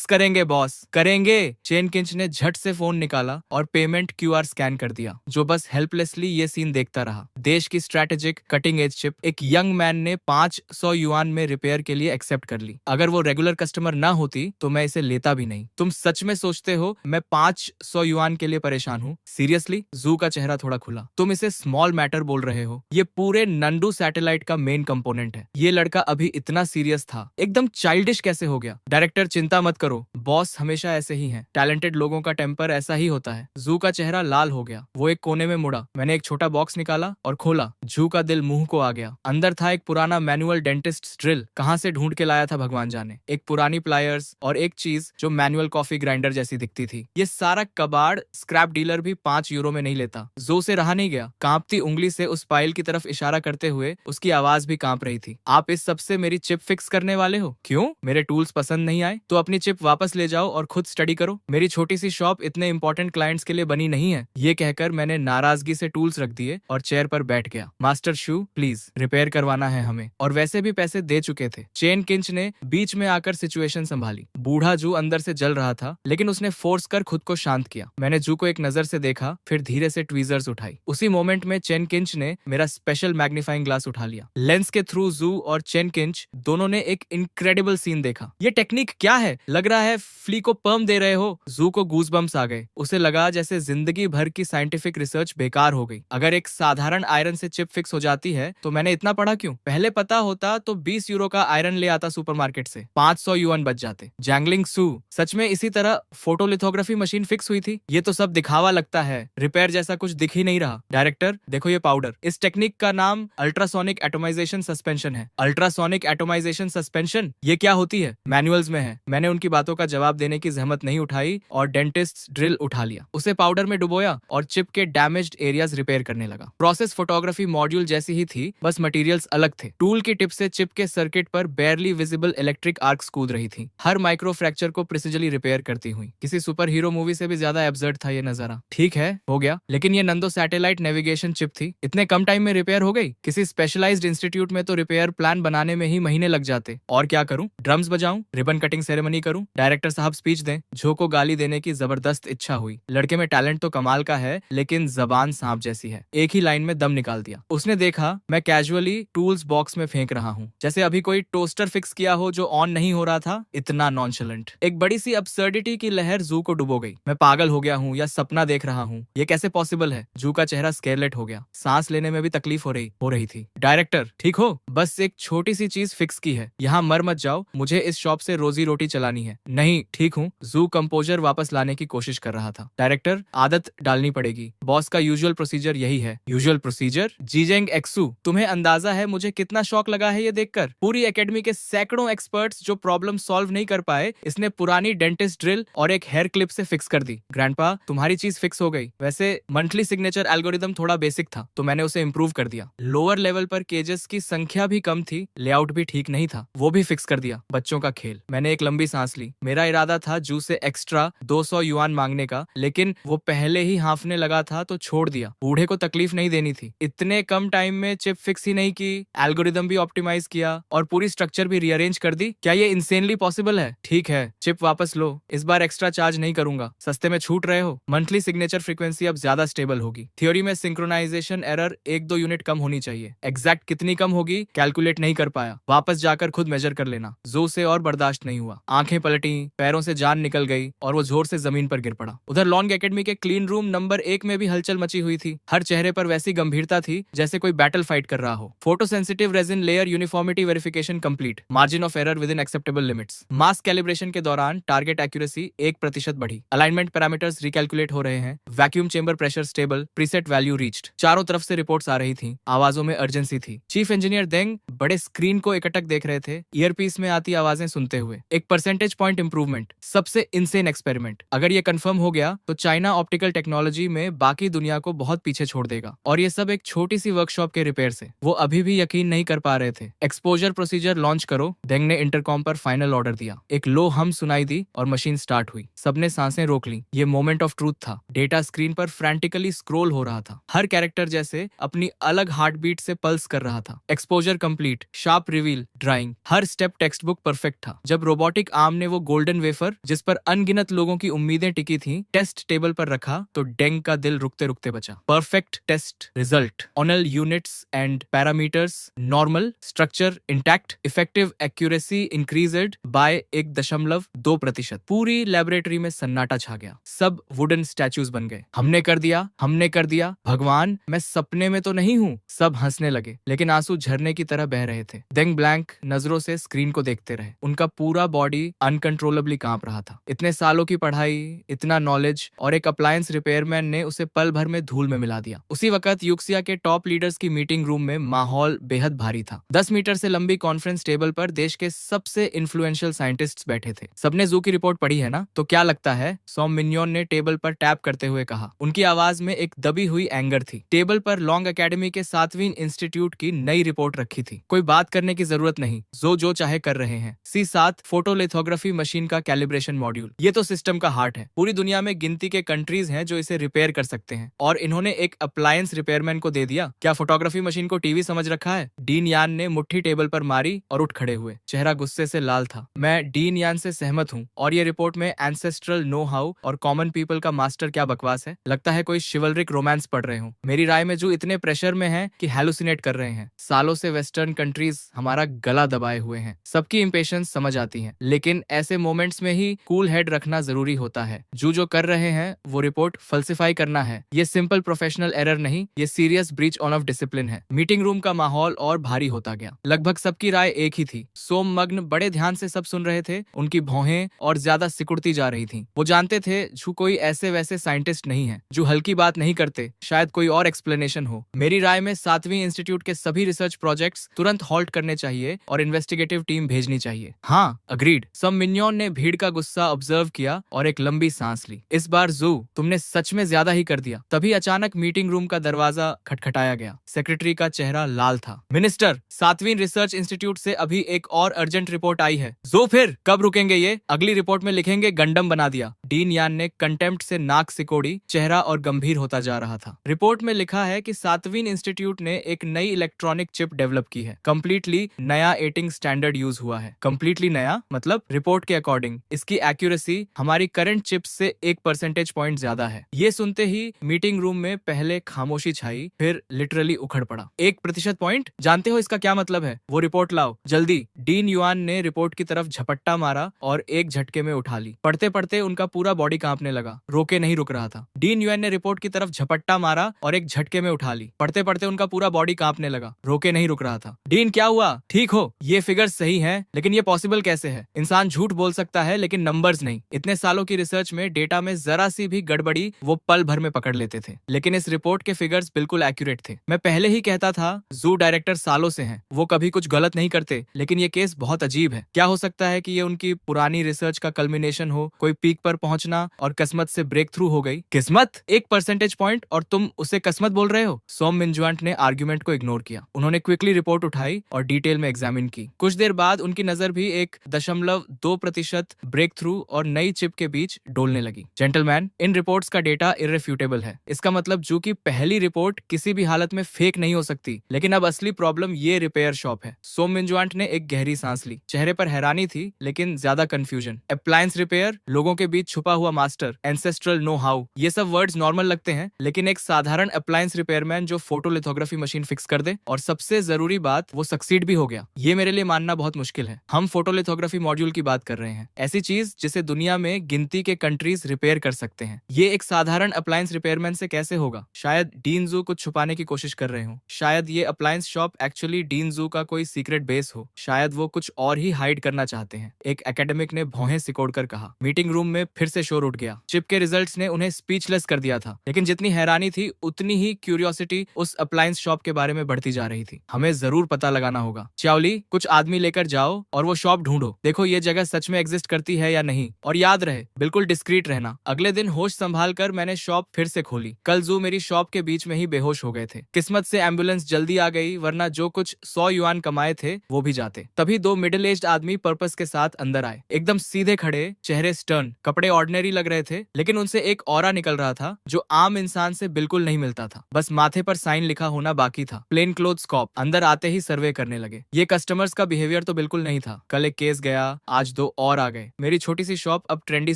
करेंगे बॉस, करेंगे। चेन किंच ने झट से फोन निकाला और पेमेंट QR स्कैन कर दिया, जो बस हेल्पलेसली ये सीन देखता रहा। देश की स्ट्रैटेजिक कटिंग एज चिप एक यंग मैन ने 500 युआन में रिपेयर के लिए एक्सेप्ट कर ली। अगर वो रेगुलर कस्टमर ना होती तो मैं इसे लेता भी नहीं। तुम सच में सोचते हो मैं 500 युआन के लिए परेशान हूँ? सीरियसली? जू का चेहरा थोड़ा खुला। तुम इसे स्मॉल मैटर बोल रहे हो? ये पूरे नंदू सैटेलाइट का मेन कंपोनेंट है। ये लड़का अभी इतना सीरियस था, एकदम चाइल्डिश कैसे हो गया? डायरेक्टर, चिंता मत करो, बॉस हमेशा ऐसे ही हैं। टैलेंटेड लोगों का टेम्पर ऐसा ही होता है। जू का चेहरा लाल हो गया। वो एक कोने में मुड़ा। मैंने एक छोटा बॉक्स निकाला और खोला। जू का दिल मुंह को आ गया। अंदर था एक पुराना मैनुअल डेंटिस्ट ड्रिल। कहाँ से ढूंढ के लाया था भगवान जाने। एक पुरानी प्लायर्स और एक चीज जो मैनुअल कॉफी ग्राइंडर जैसी दिखती थी। ये सारा कबाड़ स्क्रैप डीलर भी 5 यूरो में नहीं लेता। जो से रहा नहीं गया। कांपती उंगली से उस पाइल की तरफ इशारा करते हुए उसकी आवाज भी कांप रही थी। आप इस सबसे मेरी चिप फिक्स करने वाले हो? क्यों? मेरे टूल्स पसंद नहीं आए? तो अपनी चिप वापस ले जाओ और खुद स्टडी करो। मेरी छोटी सी शॉप इतने इंपॉर्टेंट क्लाइंट्स के लिए बनी नहीं है। ये कहकर मैंने नाराजगी से टूल्स रख दिए और चेयर पर बैठ गया। मास्टर शू, प्लीज रिपेयर करवाना है हमें, और वैसे भी पैसे दे चुके थे। चेन किंच ने बीच में आकर सिचुएशन संभाली। बूढ़ा जू अंदर से जल रहा था, लेकिन उसने फोर्स कर खुद को शांत किया। मैंने जू को एक नजर से देखा, फिर धीरे से ट्वीजर्स उठाई। उसी मोमेंट में चेन किंच ने मेरा स्पेशल मैग्नीफाइंग ग्लास उठा लिया। लेंस के थ्रू जू और चेन किंच दोनों ने एक इनक्रेडिबल सीन देखा। ये टेक्निक क्या है? लग रहा है फ्ली को पर्म दे रहे हो। जू को गूजबम्स आ गए। उसे लगा जैसे जिंदगी भर की साइंटिफिक रिसर्च बेकार हो गई। अगर एक साधारण आयरन से चिप फिक्स हो जाती है तो मैंने इतना पढ़ा क्यों? पहले पता होता तो 20 यूरो का आयरन ले आता सुपरमार्केट से, 500 युआन बच जाते। जैंगलिंग सू, सच में इसी तरह फोटोलिथोग्राफी मशीन फिक्स हुई थी? ये तो सब दिखावा लगता है, रिपेयर जैसा कुछ दिख ही नहीं रहा। डायरेक्टर देखो ये पाउडर। इस टेक्निक का नाम अल्ट्रासोनिक एटोमाइजेशन सस्पेंशन है। Ultrasonic atomisation suspension? ये क्या होती है? मैनुअल्स में है। मैंने उनकी बातों का जवाब देने की जहमत नहीं उठाई और डेंटिस्ट ड्रिल उठा लिया। उसे पाउडर में डुबोया और चिप के डैमेज्ड एरियाज रिपेयर करने लगा। प्रोसेस फोटोग्राफी मॉड्यूल जैसी ही थी, बस मटेरियल्स अलग थे। टूल की टिप से चिप के सर्किट पर बेयरली विजिबल इलेक्ट्रिक आर्क्स कूद रही थी, हर माइक्रो फ्रैक्चर को प्रिसिजली रिपेयर करती हुई। किसी सुपर हीरो मूवी से भी ज्यादा एब्सर्ड था ये नजारा। ठीक है, हो गया, लेकिन ये नंदो सैटेलाइट नेविगेशन चिप थी, इतने कम टाइम में रिपेयर हो गई? किसी स्पेशलाइज्ड इंस्टीट्यूट में तो रिपेयर प्लान बनाने में ही महीने लग जाते। और क्या करूं? ड्रम्स बजाऊं? रिबन कटिंग सेरेमनी करूं? डायरेक्टर साहब स्पीच दें? झो को गाली देने की जबरदस्त इच्छा हुई। लड़के में टैलेंट तो कमाल का है, लेकिन जबान सांप जैसी है। एक ही लाइन में दम निकाल दिया। उसने देखा मैं कैजुअली टूल्स बॉक्स में फेंक रहा हूँ, जैसे अभी कोई टोस्टर फिक्स किया हो जो ऑन नहीं हो रहा था। इतना नॉनशलेंट। एक बड़ी सी अब्सर्डिटी की लहर जू को डुबो गई। मैं पागल हो गया हूँ या सपना देख रहा हूँ? ये कैसे पॉसिबल है? जू का चेहरा स्केरलेट हो गया। सांस लेने में भी तकलीफ हो रही थी। डायरेक्टर ठीक हो? बस एक छोटी सी चीज फिक्स की है, यहाँ मर मत जाओ, मुझे इस शॉप से रोजी रोटी चलानी है। नहीं ठीक हूँ। जू कंपोजर वापस लाने की कोशिश कर रहा था। डायरेक्टर आदत डालनी पड़ेगी, बॉस का यूजुअल प्रोसीजर यही है। Usual procedure? जीजेंग एक्सू, तुम्हें अंदाजा है मुझे कितना शौक लगा है ये देखकर? पूरी एकेडमी के सैकड़ों एक्सपर्ट्स जो प्रॉब्लम सॉल्व नहीं कर पाए, इसने पुरानी डेंटिस्ट ड्रिल और एक हेयर क्लिप से फिक्स कर दी। ग्रैंडपा तुम्हारी चीज फिक्स हो गई। वैसे मंथली सिग्नेचर एल्गोरिदम थोड़ा बेसिक था तो मैंने उसे इम्प्रूव कर दिया। लोअर लेवल पर केजेस की संख्या भी कम थी, लेआउट भी ठीक नहीं था, वो भी फिक्स कर दिया। बच्चों का खेल। मैंने एक लंबी सांस ली। मेरा इरादा था जू से एक्स्ट्रा 200 युआन मांगने का, लेकिन वो पहले ही हांफने लगा था तो छोड़ दिया। बूढ़े को तकलीफ नहीं देनी थी। इतने कम टाइम में चिप फिक्स ही नहीं की, एल्गोरिदम भी ऑप्टिमाइज किया और पूरी स्ट्रक्चर भी रीअरेंज कर दी। क्या ये इंसेनली पॉसिबल है? ठीक है, चिप वापस लो, इस बार एक्स्ट्रा चार्ज नहीं करूंगा। सस्ते में छूट रहे हो। मंथली सिग्नेचर फ्रीक्वेंसी अब ज्यादा स्टेबल होगी। थ्योरी में सिंक्रोनाइजेशन एरर 1-2 यूनिट कम होनी चाहिए। एग्जैक्ट कितनी कम होगी कैलकुलेट नहीं कर पाया, वापस जाकर खुद मेजर कर लेना। जो से और बर्दाश्त नहीं हुआ। आंखें पलटी, पैरों से जान निकल गई और वो जोर से जमीन पर गिर पड़ा। उधर लॉन्ग एकेडमी के क्लीन रूम नंबर 1 में भी हलचल मची हुई थी। हर चेहरे पर वैसी गंभीर गंभीरता थी जैसे कोई बैटल फाइट कर रहा हो। Photo sensitive resin layer uniformity verification complete, margin of error with in acceptable limits. Mask calibration के दौरान टारगेट एक्यूरेसी 1% बढ़ी। अलाइनमेंट पैरामीटर्स रिकैलकुलेट हो रहे हैं। Vacuum chamber pressure stable, preset value reached. चारों तरफ से रिपोर्ट्स आ रही थी, आवाजों में अर्जेंसी थी। चीफ इंजीनियर देंग बड़े स्क्रीन को एकटक देख रहे थे, ईयरपीस में आती आवाजें सुनते हुए। एक परसेंटेज पॉइंट इंप्रूवमेंट, सबसे इंसेन एक्सपेरिमेंट। अगर ये कंफर्म हो गया तो चाइना ऑप्टिकल टेक्नोलॉजी में बाकी दुनिया को बहुत पीछे छोड़ देगा। और ये सब एक छोटी सी वर्कशॉप के रिपेयर से। वो अभी भी यकीन नहीं कर पा रहे थे। एक्सपोजर प्रोसीजर लॉन्च करो, देंग ने इंटरकॉम पर फाइनल ऑर्डर दिया। एक लो हम सुनाई दी और मशीन स्टार्ट हुई। सबने सांसें रोक ली। ये मोमेंट ऑफ ट्रूथ था। डेटा स्क्रीन पर फ्रैंटिकली स्क्रॉल हो रहा था, हर कैरेक्टर जैसे अपनी अलग हार्ट बीट से पल्स कर रहा था। Exposure complete, sharp reveal, drawing, हर स्टेप टेक्स्ट बुक परफेक्ट था। जब रोबोटिक आर्म ने वो गोल्डन वेफर जिस पर अनगिनत लोगों की उम्मीदें टिकी थी टेस्ट टेबल पर रखा तो डेंग का दिल रुकते रुकते बचा। परफेक्ट टेस्ट रिजल्ट, ऑनल units and parameters normal, structure intact, effective accuracy increased by 1.2%। पूरी लेबोरेटरी में सन्नाटा छा गया। सब वुडन स्टैचूज बन गए। हमने कर दिया, हमने कर दिया, भगवान मैं सपने में तो नहीं हूँ। सब हंसने लगे, लेकिन आंसू झरने की तरह बह रहे थे। देंग ब्लैंक नजरों से स्क्रीन को देखते रहे। उनका पूरा बॉडी अनकंट्रोलेबली कांप रहा था। इतने सालों की पढ़ाई, इतना नॉलेज, और एक अप्लायंस रिपेयरमैन ने उसे पल भर में धूल में मिला दिया। उसी वक्त यूक्सिया के टॉप लीडर्स की मीटिंग रूम में माहौल बेहद भारी था। 10 मीटर से लंबी कॉन्फ्रेंस टेबल पर देश के सबसे इन्फ्लुएंशियल साइंटिस्ट्स बैठे थे। सबने जू की रिपोर्ट पढ़ी है ना? तो क्या लगता है? सॉम मिन्योन ने टेबल पर टैप करते हुए कहा। उनकी आवाज में एक दबी हुई एंगर थी। टेबल पर लॉन्ग एकेडमी के 7वीं इंस्टीट्यूट की नई रिपोर्ट रखी थी। कोई बात करने की जरूरत नहीं, जो चाहे कर रहे हैं। C7 फोटोलिथोग्राफी मशीन का कैलिब्रेशन मॉड्यूल, ये तो सिस्टम का हार्ट है। पूरी दुनिया में गिनती के कंट्रीज हैं जो इसे रिपेयर कर सकते हैं, और इन्होंने एक अप्लायंस रिपेयरमैन को दे दिया। क्या फोटोग्राफी मशीन को टीवी समझ रखा है? डीन यान ने मुट्ठी टेबल पर मारी और उठ खड़े हुए। चेहरा गुस्से से लाल था। मैं डीन यान से सहमत हूँ, और ये रिपोर्ट में एंसेस्ट्रल नो हाउ और कॉमन पीपल का मास्टर क्या बकवास है। लगता है कोई शिवलरिक रोमांस पढ़ रहे हो। मेरी राय में जो इतने प्रेशर में है कि हैलुसिनेट कर रहे हैं। सालों से वेस्टर्न कंट्रीज हमारा गला दबाए हुए हैं। सबकी इंपेशेंस समझ आती है, लेकिन ऐसे मोमेंट्स में ही कूल हेड रखना जरूरी होता है। जो कर रहे हैं वो रिपोर्ट फल्सिफाई करना है। ये सिंपल प्रोफेशनल एरर नहीं, ये serious breach on off discipline है। मीटिंग रूम का माहौल और भारी होता गया। लगभग सबकी राय एक ही थी। सोम मग्न बड़े ध्यान से सब सुन रहे थे। उनकी भौहें और ज्यादा सिकुड़ती जा रही थीं। वो जानते थे जो कोई ऐसे वैसे साइंटिस्ट नहीं है जो हल्की बात नहीं करते। शायद कोई और एक्सप्लेनेशन हो। मेरी राय में 7वीं इंस्टीट्यूट के सभी रिसर्च प्रोजेक्ट्स तुरंत हॉल्ट करने चाहिए और इन्वेस्टिगेटिव टीम भेजनी चाहिए। हाँ, अग्रीड। सम मिन्योन ने भीड़ का गुस्सा ऑब्जर्व किया और एक लंबी सांस ली। इस बार जू तुमने सच में ज्यादा ही कर दिया। तभी अचानक मीटिंग रूम का दरवाजा खटखटाया गया। सेक्रेटरी का चेहरा लाल था। मिनिस्टर, 7वीं रिसर्च इंस्टीट्यूट से अभी एक और अर्जेंट रिपोर्ट आई है। जो फिर कब रुकेंगे? ये अगली रिपोर्ट में लिखेंगे गंडम बना दिया। डीन यान ने कंटेम्प्ट से नाक सिकोड़ी। चेहरा और गंभीर होता जा रहा था। रिपोर्ट में लिखा है कि 7वीं इंस्टीट्यूट ने एक नई इलेक्ट्रॉनिक चिप डेवलप की है। कंप्लीटली नया एटिंग स्टैंडर्ड यूज हुआ है। कंप्लीटली नया मतलब रिपोर्ट के अकॉर्डिंग इसकी एक्यूरेसी हमारी करंट चिप से 1% पॉइंट ज्यादा है। ये सुनते ही मीटिंग रूम में पहले खामोशी छाई, फिर लिटरली उखड़ पड़ा। 1% पॉइंट? जानते हो इसका क्या मतलब है? वो रिपोर्ट लाओ जल्दी। डीन युआन ने रिपोर्ट की तरफ झपट्टा मारा और एक झटके में उठा ली। पढ़ते पढ़ते उनका पूरा बॉडी कांपने लगा। रोके नहीं रुक रहा था। डीन युआन ने रिपोर्ट की तरफ झपट्टा मारा और एक झटके में उठा ली। पढ़ते पढ़ते उनका पूरा बॉडी कांपने लगा। रोके नहीं रुक रहा था। डीन, क्या हुआ? ठीक हो? ये फिगर्स सही हैं, लेकिन ये पॉसिबल कैसे है? इंसान झूठ बोल सकता है लेकिन नंबर्स नहीं। इतने सालों की रिसर्च में डेटा में जरा सी भी गड़बड़ी वो पल भर में पकड़ लेते थे, लेकिन इस रिपोर्ट के फिगर्स बिल्कुल एक्यूरेट थे। मैं पहले ही कहता था जू डायरेक्टर सालों से हैं, वो कभी कुछ गलत नहीं करते, लेकिन ये केस बहुत अजीब है। क्या हो सकता है कि ये उनकी पुरानी रिसर्च का कल्मिनेशन हो? कोई पीक पर पहुंचना और किस्मत से ब्रेक थ्रू हो गई। किस्मत? 1% पॉइंट और तुम उसे किस्मत बोल रहे हो? सोम मिन्जुआंट ने आर्ग्यूमेंट को इग्नोर किया। उन्होंने क्विकली रिपोर्ट उठाई और डिटेल में एग्जामिन की। कुछ देर बाद उनकी नजर भी 1.2% ब्रेक थ्रू और नई चिप के बीच डोलने लगी। जेंटलमैन, इन रिपोर्ट्स का डेटा इररेफ्यूटेबल है। इसका मतलब जू की पहली रिपोर्ट किसी भी हालत में फेक नहीं हो सकती। लेकिन अब असली प्रॉब्लम ये रिपेयर शॉप है। सोम मिन्जुआंट ने एक गहरी सांस ली। चेहरे पर हैरानी थी लेकिन ज्यादा कंफ्यूजन। अप्लायंस रिपेयर, लोगों के बीच छुपा हुआ मास्टर, एंसेस्ट्रल नो हाउ, ये सब वर्ड्स नॉर्मल लगते हैं, लेकिन एक साधारण अप्लायंस रिपेयरमैन जो फोटोलिथोग्राफी मशीन फिक्स कर दे और सबसे जरूरी बात वो सक्सीड भी हो गया, ये मेरे लिए मानना बहुत मुश्किल है। हम फोटोलिथोग्राफी मॉड्यूल की बात कर रहे हैं, ऐसी चीज जिसे दुनिया में गिनती के कंट्रीज रिपेयर कर सकते हैं। ये एक साधारण अप्लायंस रिपेयरमैन से कैसे होगा? शायद डीन जू जू कुछ छुपाने की कोशिश कर रहे हो। शायद ये अप्लायंस शॉप एक्चुअली डीन जू का कोई सीक्रेट बेस हो। शायद वो कुछ और ही हाइड करना चाहते हैं, एक एकेडमिक ने भौहें सिकोड़कर कहा। मीटिंग रूम में फिर से शोर उठ गया। चिप के रिजल्ट्स ने उन्हें स्पीचलेस कर दिया था, लेकिन जितनी हैरानी थी उतनी ही क्यूरियोसिटी उस अप्लायंस शॉप के बारे में बढ़ती जा रही थी। हमें जरूर पता लगाना होगा। चाओली, कुछ आदमी लेकर जाओ और वो शॉप ढूंढो। देखो ये जगह सच में एग्जिस्ट करती है या नहीं, और याद रहे बिल्कुल डिस्क्रीट रहना। अगले दिन होश संभाल कर मैंने शॉप फिर से खोली। कल जू मेरी शॉप के बीच में ही बेहोश हो गए थे। किस्मत से एम्बुलेंस जल्दी आ गई, वरना जो कुछ 100 युआन कमाए थे वो भी जाते। तभी 2 मिडिल एज्ड आदमी पर्पस के साथ अंदर आए। एकदम सीधे खड़े, चेहरे स्टर्न, कपड़े ऑर्डिनरी लग रहे थे, लेकिन उनसे एक ऑरा निकल रहा था जो आम इंसान से बिल्कुल नहीं मिलता था। बस माथे पर साइन लिखा होना बाकी था, प्लेन क्लोथ्स कॉप। अंदर आते ही सर्वे करने लगे। ये कस्टमर्स का बिहेवियर तो बिल्कुल नहीं था। कल एक केस गया, आज 2 और आ गए। मेरी छोटी सी शॉप अब ट्रेंडी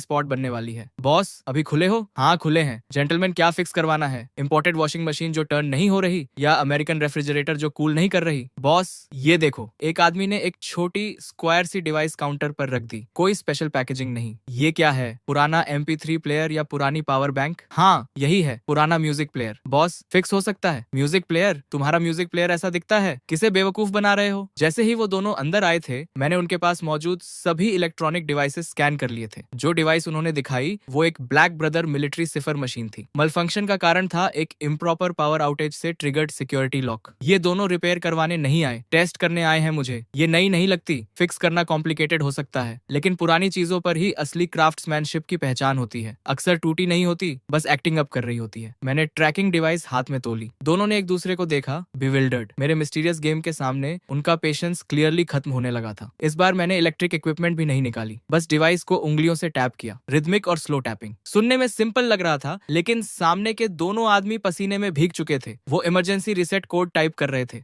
स्पॉट बनने वाली है। बॉस, अभी खुले हो? हाँ खुले हैं। जेंटलमैन, क्या फिक्स करवाना है? इंपोर्टेड वॉशिंग मशीन जो टर्न नहीं हो रही, या अमेरिकन रेफ्रिजरेटर जो कूल नहीं कर रही? बॉस, ये देखो। एक आदमी ने एक छोटी स्क्वायर सी डिवाइस काउंटर पर रख दी। कोई स्पेशल पैकेजिंग नहीं। ये क्या है? पुराना MP3 प्लेयर या पुरानी पावर बैंक? हाँ यही है, पुराना म्यूजिक प्लेयर। बॉस, फिक्स हो सकता है। Music player? तुम्हारा म्यूजिक प्लेयर ऐसा दिखता है? किसे बेवकूफ बना रहे हो? जैसे ही वो दोनों अंदर आए थे, मैंने उनके पास मौजूद सभी इलेक्ट्रॉनिक डिवाइसेस स्कैन कर लिए थे। जो डिवाइस उन्होंने दिखाई वो एक ब्लैक ब्रदर मिलिट्री सिफर मशीन थी। मलफंक्शन का कारण था एक इम्प्रॉपर पावर आउटेज से ट्रिगर्ड सिक्योरिटी लॉक। ये दोनों रिपेयर करवाने नहीं आए, टेस्ट करने आए हैं मुझे। ये नई नहीं लगती। फिक्स करना कॉम्प्लिकेटेड हो सकता है, लेकिन पुरानी चीजों पर ही असली क्राफ्ट्समैनशिप की पहचान होती है। अक्सर टूटी नहीं होती, बस एक्टिंग अप कर रही होती है। मैंने ट्रैकिंग डिवाइस हाथ में तोली। दोनों ने एक दूसरे को देखा, बिविल्डर्ड। मेरे मिस्टीरियस गेम के सामने उनका पेशेंस क्लियरली खत्म होने लगा था। इस बार मैंने इलेक्ट्रिक इक्विपमेंट भी नहीं निकाली, बस डिवाइस को उंगलियों से टैप किया। रिदमिक और स्लो टैपिंग। सुनने में सिंपल लग रहा था, लेकिन सामने के दोनों आदमी पसीने में भीग चुके थे। वो इमरजेंसी रिसेट कोड टाइप कर रहे थे।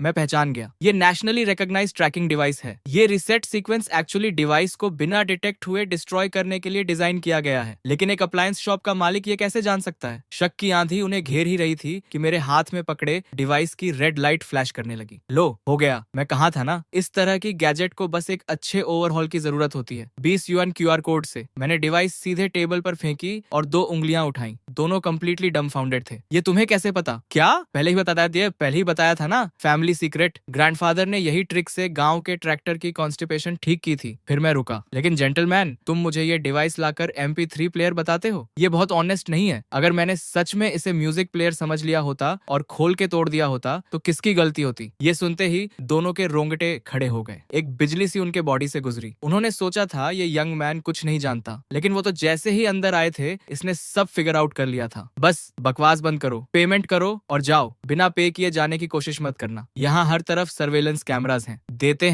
मैं पहचान गया, ये नेशनली रिकॉग्नाइज्ड ट्रैकिंग डिवाइस है। ये रिसेट सीक्वेंस एक्चुअली डिवाइस को बिना डिटेक्ट हुए डिस्ट्रॉय करने के लिए डिजाइन किया गया है। लेकिन एक अप्लायंस शॉप का मालिक ये कैसे जान सकता है? शक की आंधी उन्हें घेर ही रही थी कि मेरे हाथ में पकड़े डिवाइस की रेड लाइट फ्लैश करने लगी। लो, हो गया। मैं कहा था ना, इस तरह की गैजेट को बस एक अच्छे ओवरहॉल की जरूरत होती है। 20 युआन QR कोड से मैंने डिवाइस सीधे टेबल पर फेंकी और 2 उंगलियां उठाई। दोनों कंप्लीटली डमफाउंडेड थे। ये तुम्हें कैसे पता? क्या? पहले ही बताया था ना, फैमिली सीक्रेट। ग्रैंडफादर ने यही ट्रिक से गांव के ट्रैक्टर की कॉन्स्टिपेशन ठीक की थी। फिर मैं रुका। लेकिन जेंटलमैन, तुम मुझे ये डिवाइस लाकर MP3 प्लेयर बताते हो? ये बहुत ऑनेस्ट नहीं है। अगर मैंने सच में इसे म्यूजिक प्लेयर समझ लिया होता और खोल के तोड़ दिया होता तो किसकी गलती होती? ये सुनते ही दोनों के रोंगटे खड़े हो गए। एक बिजली सी उनके बॉडी से गुजरी। उन्होंने सोचा था ये यंग मैन कुछ नहीं जानता, लेकिन वो तो जैसे ही अंदर आए थे, इसने सब फिगर आउट कर लिया था। बस बकवास बंद करो, पेमेंट करो और जाओ। बिना पे किए जाने की कोशिश मत करना। यहाँ हर तरफ सर्वेलेंस कैमरास हैं। देते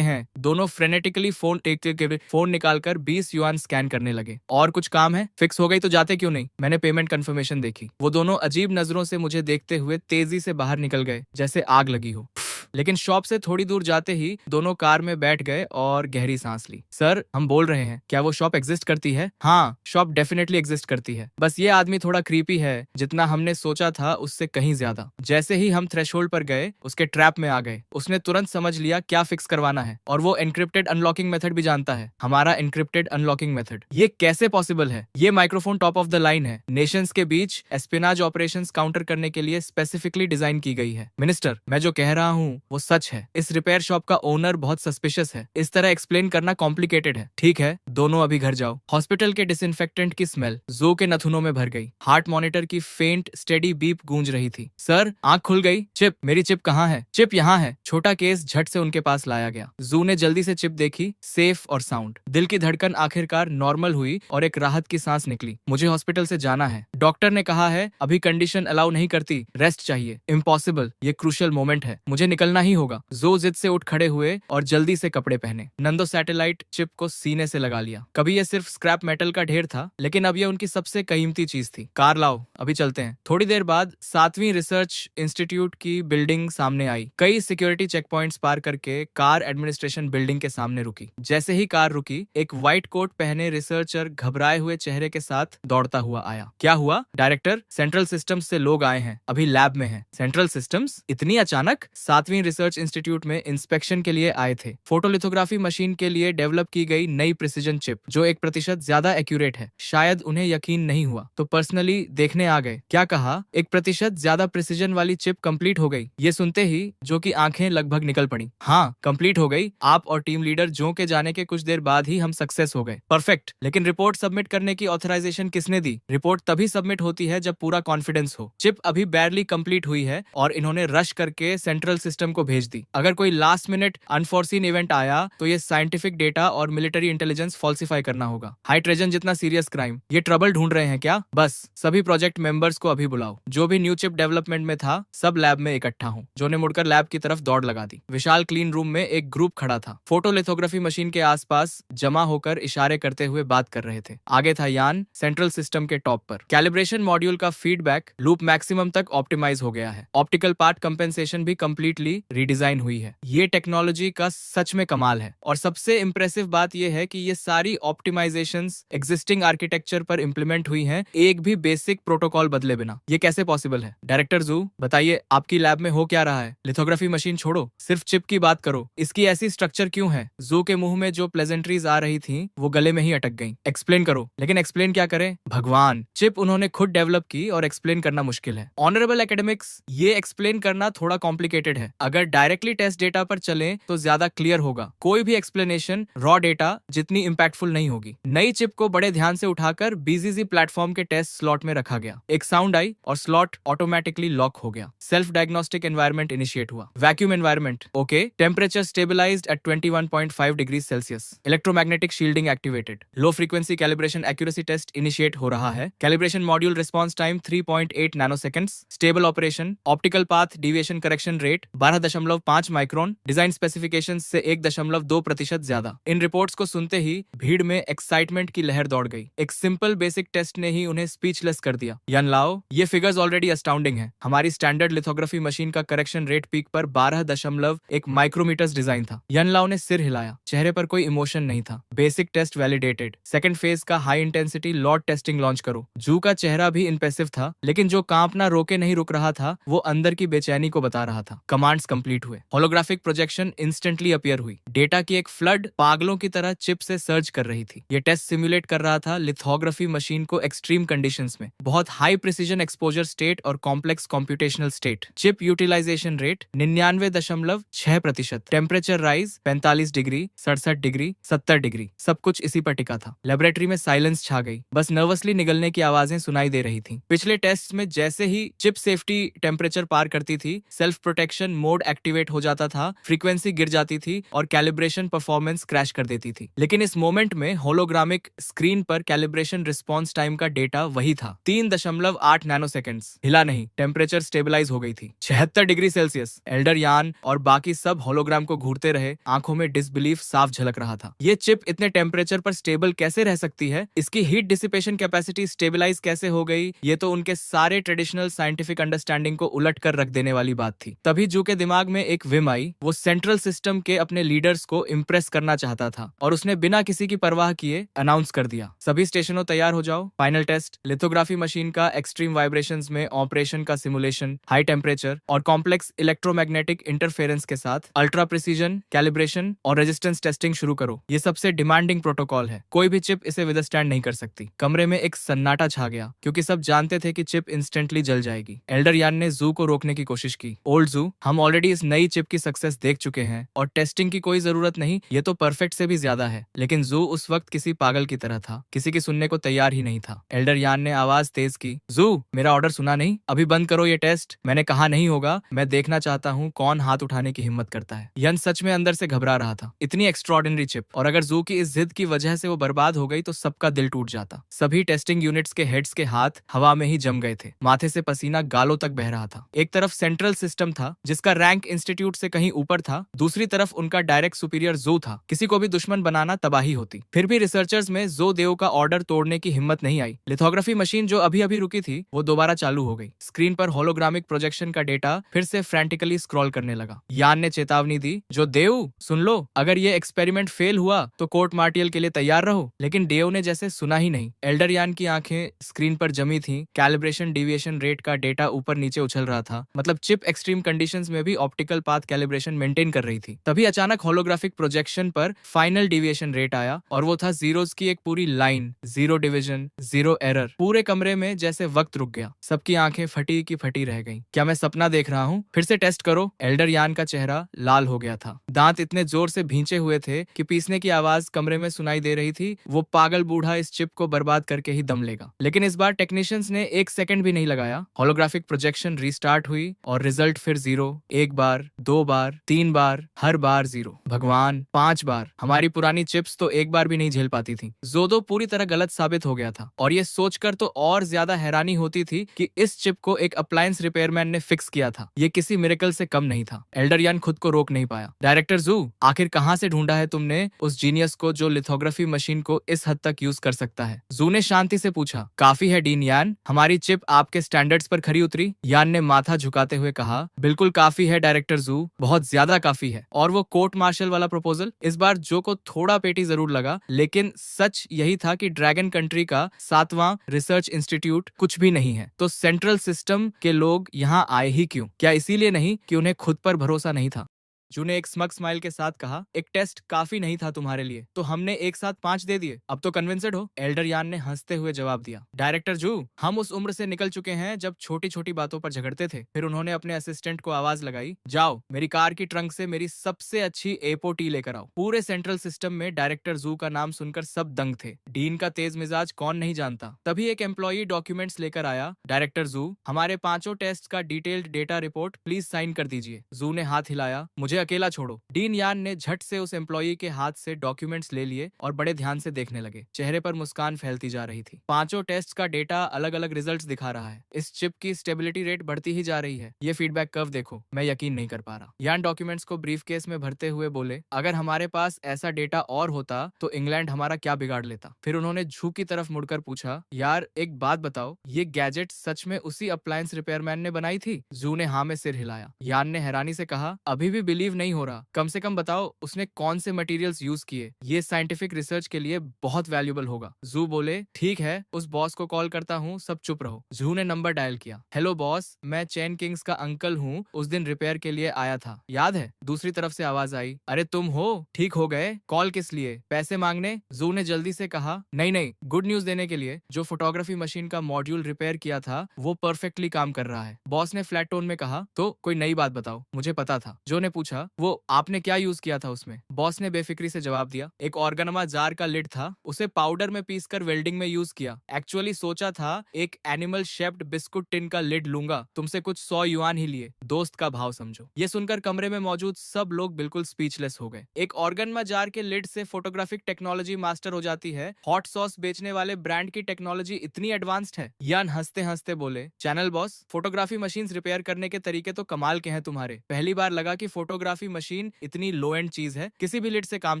हैं। दोनों फ्रेनेटिकली फोन निकालकर 20 युआन स्कैन करने लगे। और कुछ काम है? फिक्स हो गई तो जाते क्यों नहीं? मैंने पेमेंट कंफर्मेशन देखी। वो दोनों अजीब नजरों से मुझे देखते हुए तेजी से बाहर निकल गए, जैसे आग लगी हो। लेकिन शॉप से थोड़ी दूर जाते ही दोनों कार में बैठ गए और गहरी सांस ली। सर, हम बोल रहे हैं, क्या वो शॉप एग्जिस्ट करती है? हाँ, शॉप डेफिनेटली एग्जिस्ट करती है। बस ये आदमी थोड़ा क्रीपी है, जितना हमने सोचा था उससे कहीं ज्यादा। जैसे ही हम थ्रेशोल्ड पर गए, उसके ट्रैप में आ गए। उसने तुरंत समझ लिया क्या फिक्स करवाना है, और वो एनक्रिप्टेड अनलॉकिंग मेथड भी जानता है। हमारा एनक्रिप्टेड अनलॉकिंग मेथड। ये कैसे पॉसिबल है? ये microphone top of the line है। नेशंस के बीच एस्पिनाज ऑपरेशंस काउंटर करने के लिए स्पेसिफिकली डिजाइन की गई है। मिनिस्टर, मैं जो कह रहा हूँ वो सच है। इस रिपेयर शॉप का ओनर बहुत सस्पिशियस है। इस तरह एक्सप्लेन करना कॉम्प्लिकेटेड है। ठीक है, दोनों अभी घर जाओ। हॉस्पिटल के डिसइंफेक्टेंट की स्मेल जू के नथुनों में भर गई। हार्ट मॉनिटर की फेंट स्टेडी बीप गूंज रही थी। सर, आंख खुल गई। चिप, मेरी चिप कहाँ है? चिप यहाँ है। छोटा केस झट से उनके पास लाया गया। जू ने जल्दी से चिप देखी, सेफ और साउंड। दिल की धड़कन आखिरकार नॉर्मल हुई और एक राहत की सांस निकली। मुझे हॉस्पिटल से जाना है। डॉक्टर ने कहा है अभी कंडीशन अलाउ नहीं करती, रेस्ट चाहिए। इम्पॉसिबल, ये क्रूशियल मोमेंट है, मुझे निकलना ही होगा। जो जिद से उठ खड़े हुए और जल्दी से कपड़े पहने। नंदो सैटेलाइट चिप को सीने से लगा लिया। कभी ये सिर्फ स्क्रैप मेटल का ढेर था, लेकिन अब ये उनकी सबसे कीमती चीज थी। कार लाओ, अभी चलते हैं। थोड़ी देर बाद 7वीं रिसर्च इंस्टीट्यूट की बिल्डिंग सामने आई। कई सिक्योरिटी चेक पॉइंट्स पार करके कार एडमिनिस्ट्रेशन बिल्डिंग के सामने रुकी। जैसे ही कार रुकी, एक व्हाइट कोट पहने रिसर्चर घबराए हुए चेहरे के साथ दौड़ता हुआ आया। क्या हुआ? डायरेक्टर, सेंट्रल सिस्टम्स से लोग आए हैं, अभी लैब में हैं। Central systems? इतनी अचानक? 7वीं रिसर्च इंस्टीट्यूट में इंस्पेक्शन के लिए आए थे। फोटोलिथोग्राफी मशीन के लिए डेवलप की गई नई प्रिसिजन चिप जो 1% ज्यादा एक्यूरेट है। शायद उन्हें यकीन नहीं हुआ तो पर्सनली देखने आ गए। क्या कहा? 1% ज्यादा प्रिसिजन वाली चिप कंप्लीट हो गई। ये सुनते ही जो की आंखें लगभग निकल पड़ी। हाँ, कंप्लीट हो गई। आप और टीम लीडर जो के जाने के कुछ देर बाद ही हम सक्सेस हो गए। परफेक्ट। लेकिन रिपोर्ट सबमिट करने की ऑथराइजेशन किसने दी? रिपोर्ट तभी सबमिट होती है जब पूरा कॉन्फिडेंस हो। चिप अभी बैरली कंप्लीट हुई है और इन्होंने रश करके सेंट्रल सिस्टम को भेज दी। अगर कोई लास्ट मिनट अनफोर्सीन इवेंट आया तो ये साइंटिफिक डेटा और मिलिट्री इंटेलिजेंस फॉल्सिफाई करना होगा। हाई ट्रेजन जितना सीरियस क्राइम। ये ट्रबल ढूंढ रहे हैं क्या? बस सभी प्रोजेक्ट मेंबर्स को अभी बुलाओ। जो भी न्यू चिप डेवलपमेंट में था सब लैब में इकट्ठा हो। जो ने मुड़कर लैब की तरफ दौड़ लगा दी। विशाल क्लीन रूम में एक ग्रुप खड़ा था। फोटोलिथोग्राफी मशीन के आसपास जमा होकर इशारे करते हुए बात कर रहे थे। आगे था यान सेंट्रल सिस्टम के टॉप पर। कैलिब्रेशन मॉड्यूल का फीडबैक लूप मैक्सिमम तक ऑप्टिमाइज हो गया है। ऑप्टिकल पार्ट कंपेंसेशन भी कंप्लीटली रीडिजाइन हुई है। ये टेक्नोलॉजी का सच में कमाल है। और सबसे इंप्रेसिव बात यह है कि ये सारी ऑप्टिमाइजेशंस एग्जिस्टिंग आर्किटेक्चर पर इंप्लीमेंट हुई हैं, एक भी बेसिक प्रोटोकॉल बदले बिना। ये कैसे पॉसिबल है? डायरेक्टर जू, बताइए आपकी लैब में हो क्या रहा है? लिथोग्राफी मशीन छोड़ो, सिर्फ चिप की बात करो। इसकी ऐसी स्ट्रक्चर क्यों है? जू के मुंह में जो प्लेजेंट्रीज आ रही थी वो गले में ही अटक गईं। एक्सप्लेन करो। लेकिन एक्सप्लेन क्या करें? भगवान, चिप उन्होंने खुद डेवलप की और एक्सप्लेन करना मुश्किल है। ऑनरेबल एकेडमिक्स, ये एक्सप्लेन करना थोड़ा कॉम्प्लिकेटेड है। अगर डायरेक्टली टेस्ट डेटा पर चलें तो ज्यादा क्लियर होगा। कोई भी एक्सप्लेनेशन रॉ डेटा जितनी इंपैक्टफुल नहीं होगी। नई चिप को बड़े ध्यान से उठाकर बीजीजी प्लेटफॉर्म के टेस्ट स्लॉट में रखा गया। एक साउंड आई और स्लॉट ऑटोमेटिकली लॉक हो गया। सेल्फ डायग्नोस्टिक एनवायरनमेंट इनिशिएट हुआ। Vacuum environment okay. Temperature stabilized at 21.5 degree Celsius. Electromagnetic shielding activated. Low frequency calibration accuracy test initiate हो रहा है। Calibration module response time 3.8 nanoseconds. Stable operation. Optical path deviation correction rate 12.5 micron. Design specification से 1.2% ज्यादा। इन reports को सुनते ही भीड़ में excitement की लहर दौड़ गई। एक सिंपल बेसिक टेस्ट ने ही उन्हें स्पीचलेस कर दिया। यान लाओ, ये फिगर्स ऑलरेडी अस्टाउंडिंग है। हमारी स्टैंडर्ड लिथोग्राफी मशीन का करेक्शन रेट पीक पर 12.1 माइक्रोमीटर्स डिजाइन था। यान लाओ ने सिर हिलाया। चेहरे पर कोई इमोशन नहीं था। Basic test validated. Second phase का high intensity lot testing launch करो। जू का चेहरा भी इंप्रेसिव था, लेकिन जो कांपना रोके नहीं रुक रहा था वो अंदर की बेचैनी को बता रहा था। कमांड्स कंप्लीट हुए। होलोग्राफिक प्रोजेक्शन इंस्टेंटली अपीयर हुई। डेटा की एक फ्लड पागलों की तरह चिप से सर्च कर रही थी। ये टेस्ट सिमुलेट कर रहा था लिथोग्राफी मशीन को एक्सट्रीम कंडीशंस में, बहुत हाई प्रिसीजन एक्सपोजर स्टेट और complex computational state. Chip utilization rate 99.6%। Temperature rise 45 degree, 67 degree, 70 degree. सब कुछ इसी पर टिका था। लेबोरेटरी में साइलेंस छा गई। बस नर्वसली निगलने की आवाजें सुनाई दे रही थी। पिछले टेस्ट में जैसे ही चिप सेफ्टी टेम्परेचर पार करती थी, सेल्फ प्रोटेक्शन मोड एक्टिवेट हो जाता था, फ्रीक्वेंसी गिर जाती थी और कैलिब्रेशन परफॉर्मेंस क्रैश कर देती थी। लेकिन इस मोमेंट में होलोग्रामिक स्क्रीन पर कैलिब्रेशन रिस्पॉन्स टाइम का डेटा वही था, 3.8 नैनोसेकंड्स। हिला नहीं। टेम्परेचर स्टेबलाइज हो गई थी, 76 डिग्री सेल्सियस। एल्डर यान और बाकी सब होलोग्राम को घूरते रहे। आंखों में डिसबिलीफ साफ झलक रहा था। ये चिप इतने टेम्परेचर पर स्टेबल कैसे रह सकती है? इसकी हीट डिसिपेशन कैपेसिटी स्टेबलाइज कैसे हो गई? ये तो उनके सारे ट्रेडिशनल साइंटिफिक अंडरस्टैंडिंग को उलट कर रख देने वाली बात थी। तभी जू के दिमाग में एक विम आई। वो सेंट्रल सिस्टम के अपने लीडर्स को इम्प्रेस करना चाहता था और उसने बिना किसी की परवाह किए अनाउंस कर दिया, सभी स्टेशनों तैयार हो जाओ। फाइनल टेस्ट, लिथोग्राफी मशीन का एक्सट्रीम वाइब्रेशंस में ऑपरेशन का सिमुलेशन, हाई टेम्परेचर और कॉम्प्लेक्स इलेक्ट्रोमैग्नेटिक इंटरफेरेंस के साथ अल्ट्रा प्रिसीजन कैलिब्रेशन और रेजिस्टेंस टेस्टिंग शुरू करो। ये सबसे डिमांडिंग प्रोटोकॉल है। कोई भी चिप इसे विदस्टैंड नहीं कर सकती। कमरे में एक सन्नाटा छा गया क्योंकि सब जानते थे कि चिप इंस्टेंटली जल जाएगी। एल्डर यान ने जू को रोकने की कोशिश की। ओल्ड जू, हम ऑलरेडी इस नई चिप की सक्सेस देख चुके हैं और टेस्टिंग की कोई जरूरत नहीं। ये तो परफेक्ट से भी ज्यादा है। लेकिन जू उस वक्त किसी पागल की तरह था, किसी की सुनने को तैयार ही नहीं था। एल्डर यान ने आवाज तेज की, जू, मेरा ऑर्डर सुना नहीं? अभी बंद करो ये टेस्ट। मैंने कहा नहीं होगा। मैं देखना चाहता हूँ कौन हाथ उठाने की हिम्मत करता है। यन सच में अंदर से घबरा रहा था। इतनी एक्स्ट्रॉर्डिनरी चिप, और अगर जू की इस जिद की वजह से वो बर्बाद हो गई तो सबका दिल टूट जाता। सभी टेस्टिंग यूनिट्स के हेड्स के हाथ हवा में ही जम गए थे। माथे से पसीना गालों तक बह रहा था। एक तरफ सेंट्रल सिस्टम था जिसका रैंक इंस्टीट्यूट से कहीं ऊपर था, दूसरी तरफ उनका डायरेक्ट सुपीरियर जो था। किसी को भी दुश्मन बनाना तबाही होती। फिर भी रिसर्चर्स में जो देव का ऑर्डर तोड़ने की हिम्मत नहीं आई। लिथोग्राफी मशीन जो अभी अभी रुकी थी वो दोबारा चालू हो गई। स्क्रीन पर होलोग्रामिक प्रोजेक्शन का डेटा फिर से फ्रैंटिकली स्क्रॉल करने लगा। यान ने चेतावनी दी, जो देव सुन लो, अगर ये एक्सपेरिमेंट फेल हुआ तो कोर्ट मार्टियल के लिए तैयार रहो। लेकिन देव ने जैसे सुना ही नहीं। एल्डर यान की आंखें स्क्रीन पर जमी थी। कैलिब्रेशन डिविएशन रेट का डेटा ऊपर नीचे उछल रहा था। मतलब चिप एक्सट्रीम कंडीशंस में भी ऑप्टिकल पाथ कैलिब्रेशन मेंटेन कर रही थी। तभी अचानक होलोग्राफिक प्रोजेक्शन पर फाइनल डिविएशन रेट आया और वो था जीरोस की एक पूरी लाइन, 0 डिवीजन, 0 एरर। पूरे कमरे में जैसे वक्त रुक गया, सबकी आंखें फटी की फटी रह गईं। क्या मैं सपना देख रहा हूँ? फिर से टेस्ट करो। एल्डर यान का चेहरा लाल हो गया था, दांत इतने जोर से भींचे हुए थे कि पीसने की आवाज कमरे में सुनाई दे रही थी। वो पागल बूढ़ा इस चिप को बर्बाद करके ही दम लेगा। लेकिन इस बार टेक्नीशियंस ने 1 सेकंड भी नहीं लगाया। होलोग्राफिक प्रोजेक्शन रीस्टार्ट हुई और रिजल्ट फिर 0। 1 बार, 2 बार, 3 बार, हर बार 0। भगवान, 5 बार। हमारी पुरानी चिप्स तो एक बार भी नहीं झेल पाती थी। जोदो पूरी तरह गलत साबित हो गया था और ये सोचकर तो और ज्यादा हैरानी होती थी कि इस चिप को एक अप्लायंस रिपेयरमैन ने फिक्स किया था। ये किसी मिरेकल से कम नहीं था। एल्डर यान खुद को रोक नहीं पाया। डायरेक्टर जू, आखिर कहां से ढूंढा है तुमने उस जीनियस को जो लिथोग्राफी मशीन को इस हद तक यूज कर सकता है? जू ने शांति से पूछा। काफी है डीन यान, हमारी चिप आपके स्टैंडर्ड्स पर खरी उतरी? यान ने माथा झुकाते हुए कहा। बिल्कुल काफी है डायरेक्टर जू, बहुत ज्यादा काफी है। और वो कोर्ट मार्शल वाला प्रपोजल? इस बार जो को थोड़ा पेटी जरूर लगा, लेकिन सच यही था कि ड्रैगन कंट्री का 7वां रिसर्च इंस्टीट्यूट कुछ भी नहीं है, तो सेंट्रल सिस्टम के लोग यहाँ आए ही क्यों? क्या इसीलिए नहीं कि उन्हें खुद पर भरोसा नहीं था? जू ने एक स्मग स्माइल के साथ कहा। एक टेस्ट काफी नहीं था तुम्हारे लिए, तो हमने एक साथ 5 दे दिए। अब तो कन्विंस्ड हो? एल्डर यान ने हंसते हुए जवाब दिया। डायरेक्टर जू, हम उस उम्र से निकल चुके हैं जब छोटी छोटी बातों पर झगड़ते थे। फिर उन्होंने अपने असिस्टेंट को आवाज लगाई। जाओ, मेरी कार की ट्रंक से मेरी सबसे अच्छी एपो टी लेकर आओ। पूरे सेंट्रल सिस्टम में डायरेक्टर जू का नाम सुनकर सब दंग थे। डीन का तेज मिजाज कौन नहीं जानता। तभी एक एम्प्लॉई डॉक्यूमेंट्स लेकर आया। डायरेक्टर जू, हमारे 5 टेस्ट का detailed data report please sign कर दीजिए। जू ने हाथ हिलाया। मुझे अकेला छोड़ो। डीन यान ने झट से उस एम्प्लॉई के हाथ से डॉक्यूमेंट्स ले लिए और बड़े ध्यान से देखने लगे। चेहरे पर मुस्कान फैलती जा रही थी। 5 टेस्ट का डेटा अलग अलग रिजल्ट्स दिखा रहा है। इस चिप की स्टेबिलिटी रेट बढ़ती ही जा रही है। ये फीडबैक कर्व देखो, मैं यकीन नहीं कर पा रहा। यान डॉक्यूमेंट्स को ब्रीफ केस में भरते हुए बोले। अगर हमारे पास ऐसा डेटा और होता तो इंग्लैंड हमारा क्या बिगाड़ लेता? फिर उन्होंने झू की तरफ मुड़कर पूछा। यार एक बात बताओ, ये गैजेट सच में उसी अप्लायंस रिपेयरमैन ने बनाई थी? जू ने हाँ में सिर हिलाया। यान ने हैरानी से कहा। अभी भी बिलीव नहीं हो रहा। कम से कम बताओ उसने कौन से मटेरियल्स यूज किए। ये साइंटिफिक रिसर्च के लिए बहुत वैल्यूएबल होगा। जू बोले। ठीक है, उस बॉस को कॉल करता हूँ, सब चुप रहो। जू ने नंबर डायल किया। हेलो बॉस, मैं चैन किंग्स का अंकल हूँ, उस दिन रिपेयर के लिए आया था, याद है? दूसरी तरफ से आवाज आई। अरे तुम हो? ठीक हो गए? कॉल किस लिए? पैसे मांगने? जू ने जल्दी से कहा। नहीं नहीं, गुड न्यूज देने के लिए। जो फोटोग्राफी मशीन का मॉड्यूल रिपेयर किया था वो परफेक्टली काम कर रहा है। बॉस ने फ्लैट टोन में कहा। तो कोई नई बात बताओ, मुझे पता था। जो ने पूछा। वो आपने क्या यूज किया था उसमें? बॉस ने बेफिक्री से जवाब दिया। एक ऑर्गेनमा जार का लिड था, उसे पाउडर में पीसकर वेल्डिंग में यूज किया। एक्चुअली सोचा था एक एनिमल शेप्ड बिस्कुट टिन का लिड लूंगा, तुमसे कुछ 100 युआन ही लिए। दोस्त का भाव समझो। ये सुनकर कमरे में मौजूद सब लोग बिल्कुल स्पीचलेस हो गए। एक ऑर्गेनमा जार के लिड से फोटोग्राफिक टेक्नोलॉजी मास्टर हो जाती है। हॉट सॉस बेचने वाले ब्रांड की टेक्नोलॉजी इतनी एडवांस्ड है। यान हंसते हंसते बोले। Channel boss, photography machine repair करने के तरीके तो कमाल के हैं तुम्हारे। पहली बार लगा कि फोटोग्राफी मशीन इतनी लो एंड चीज है, किसी भी लिड से काम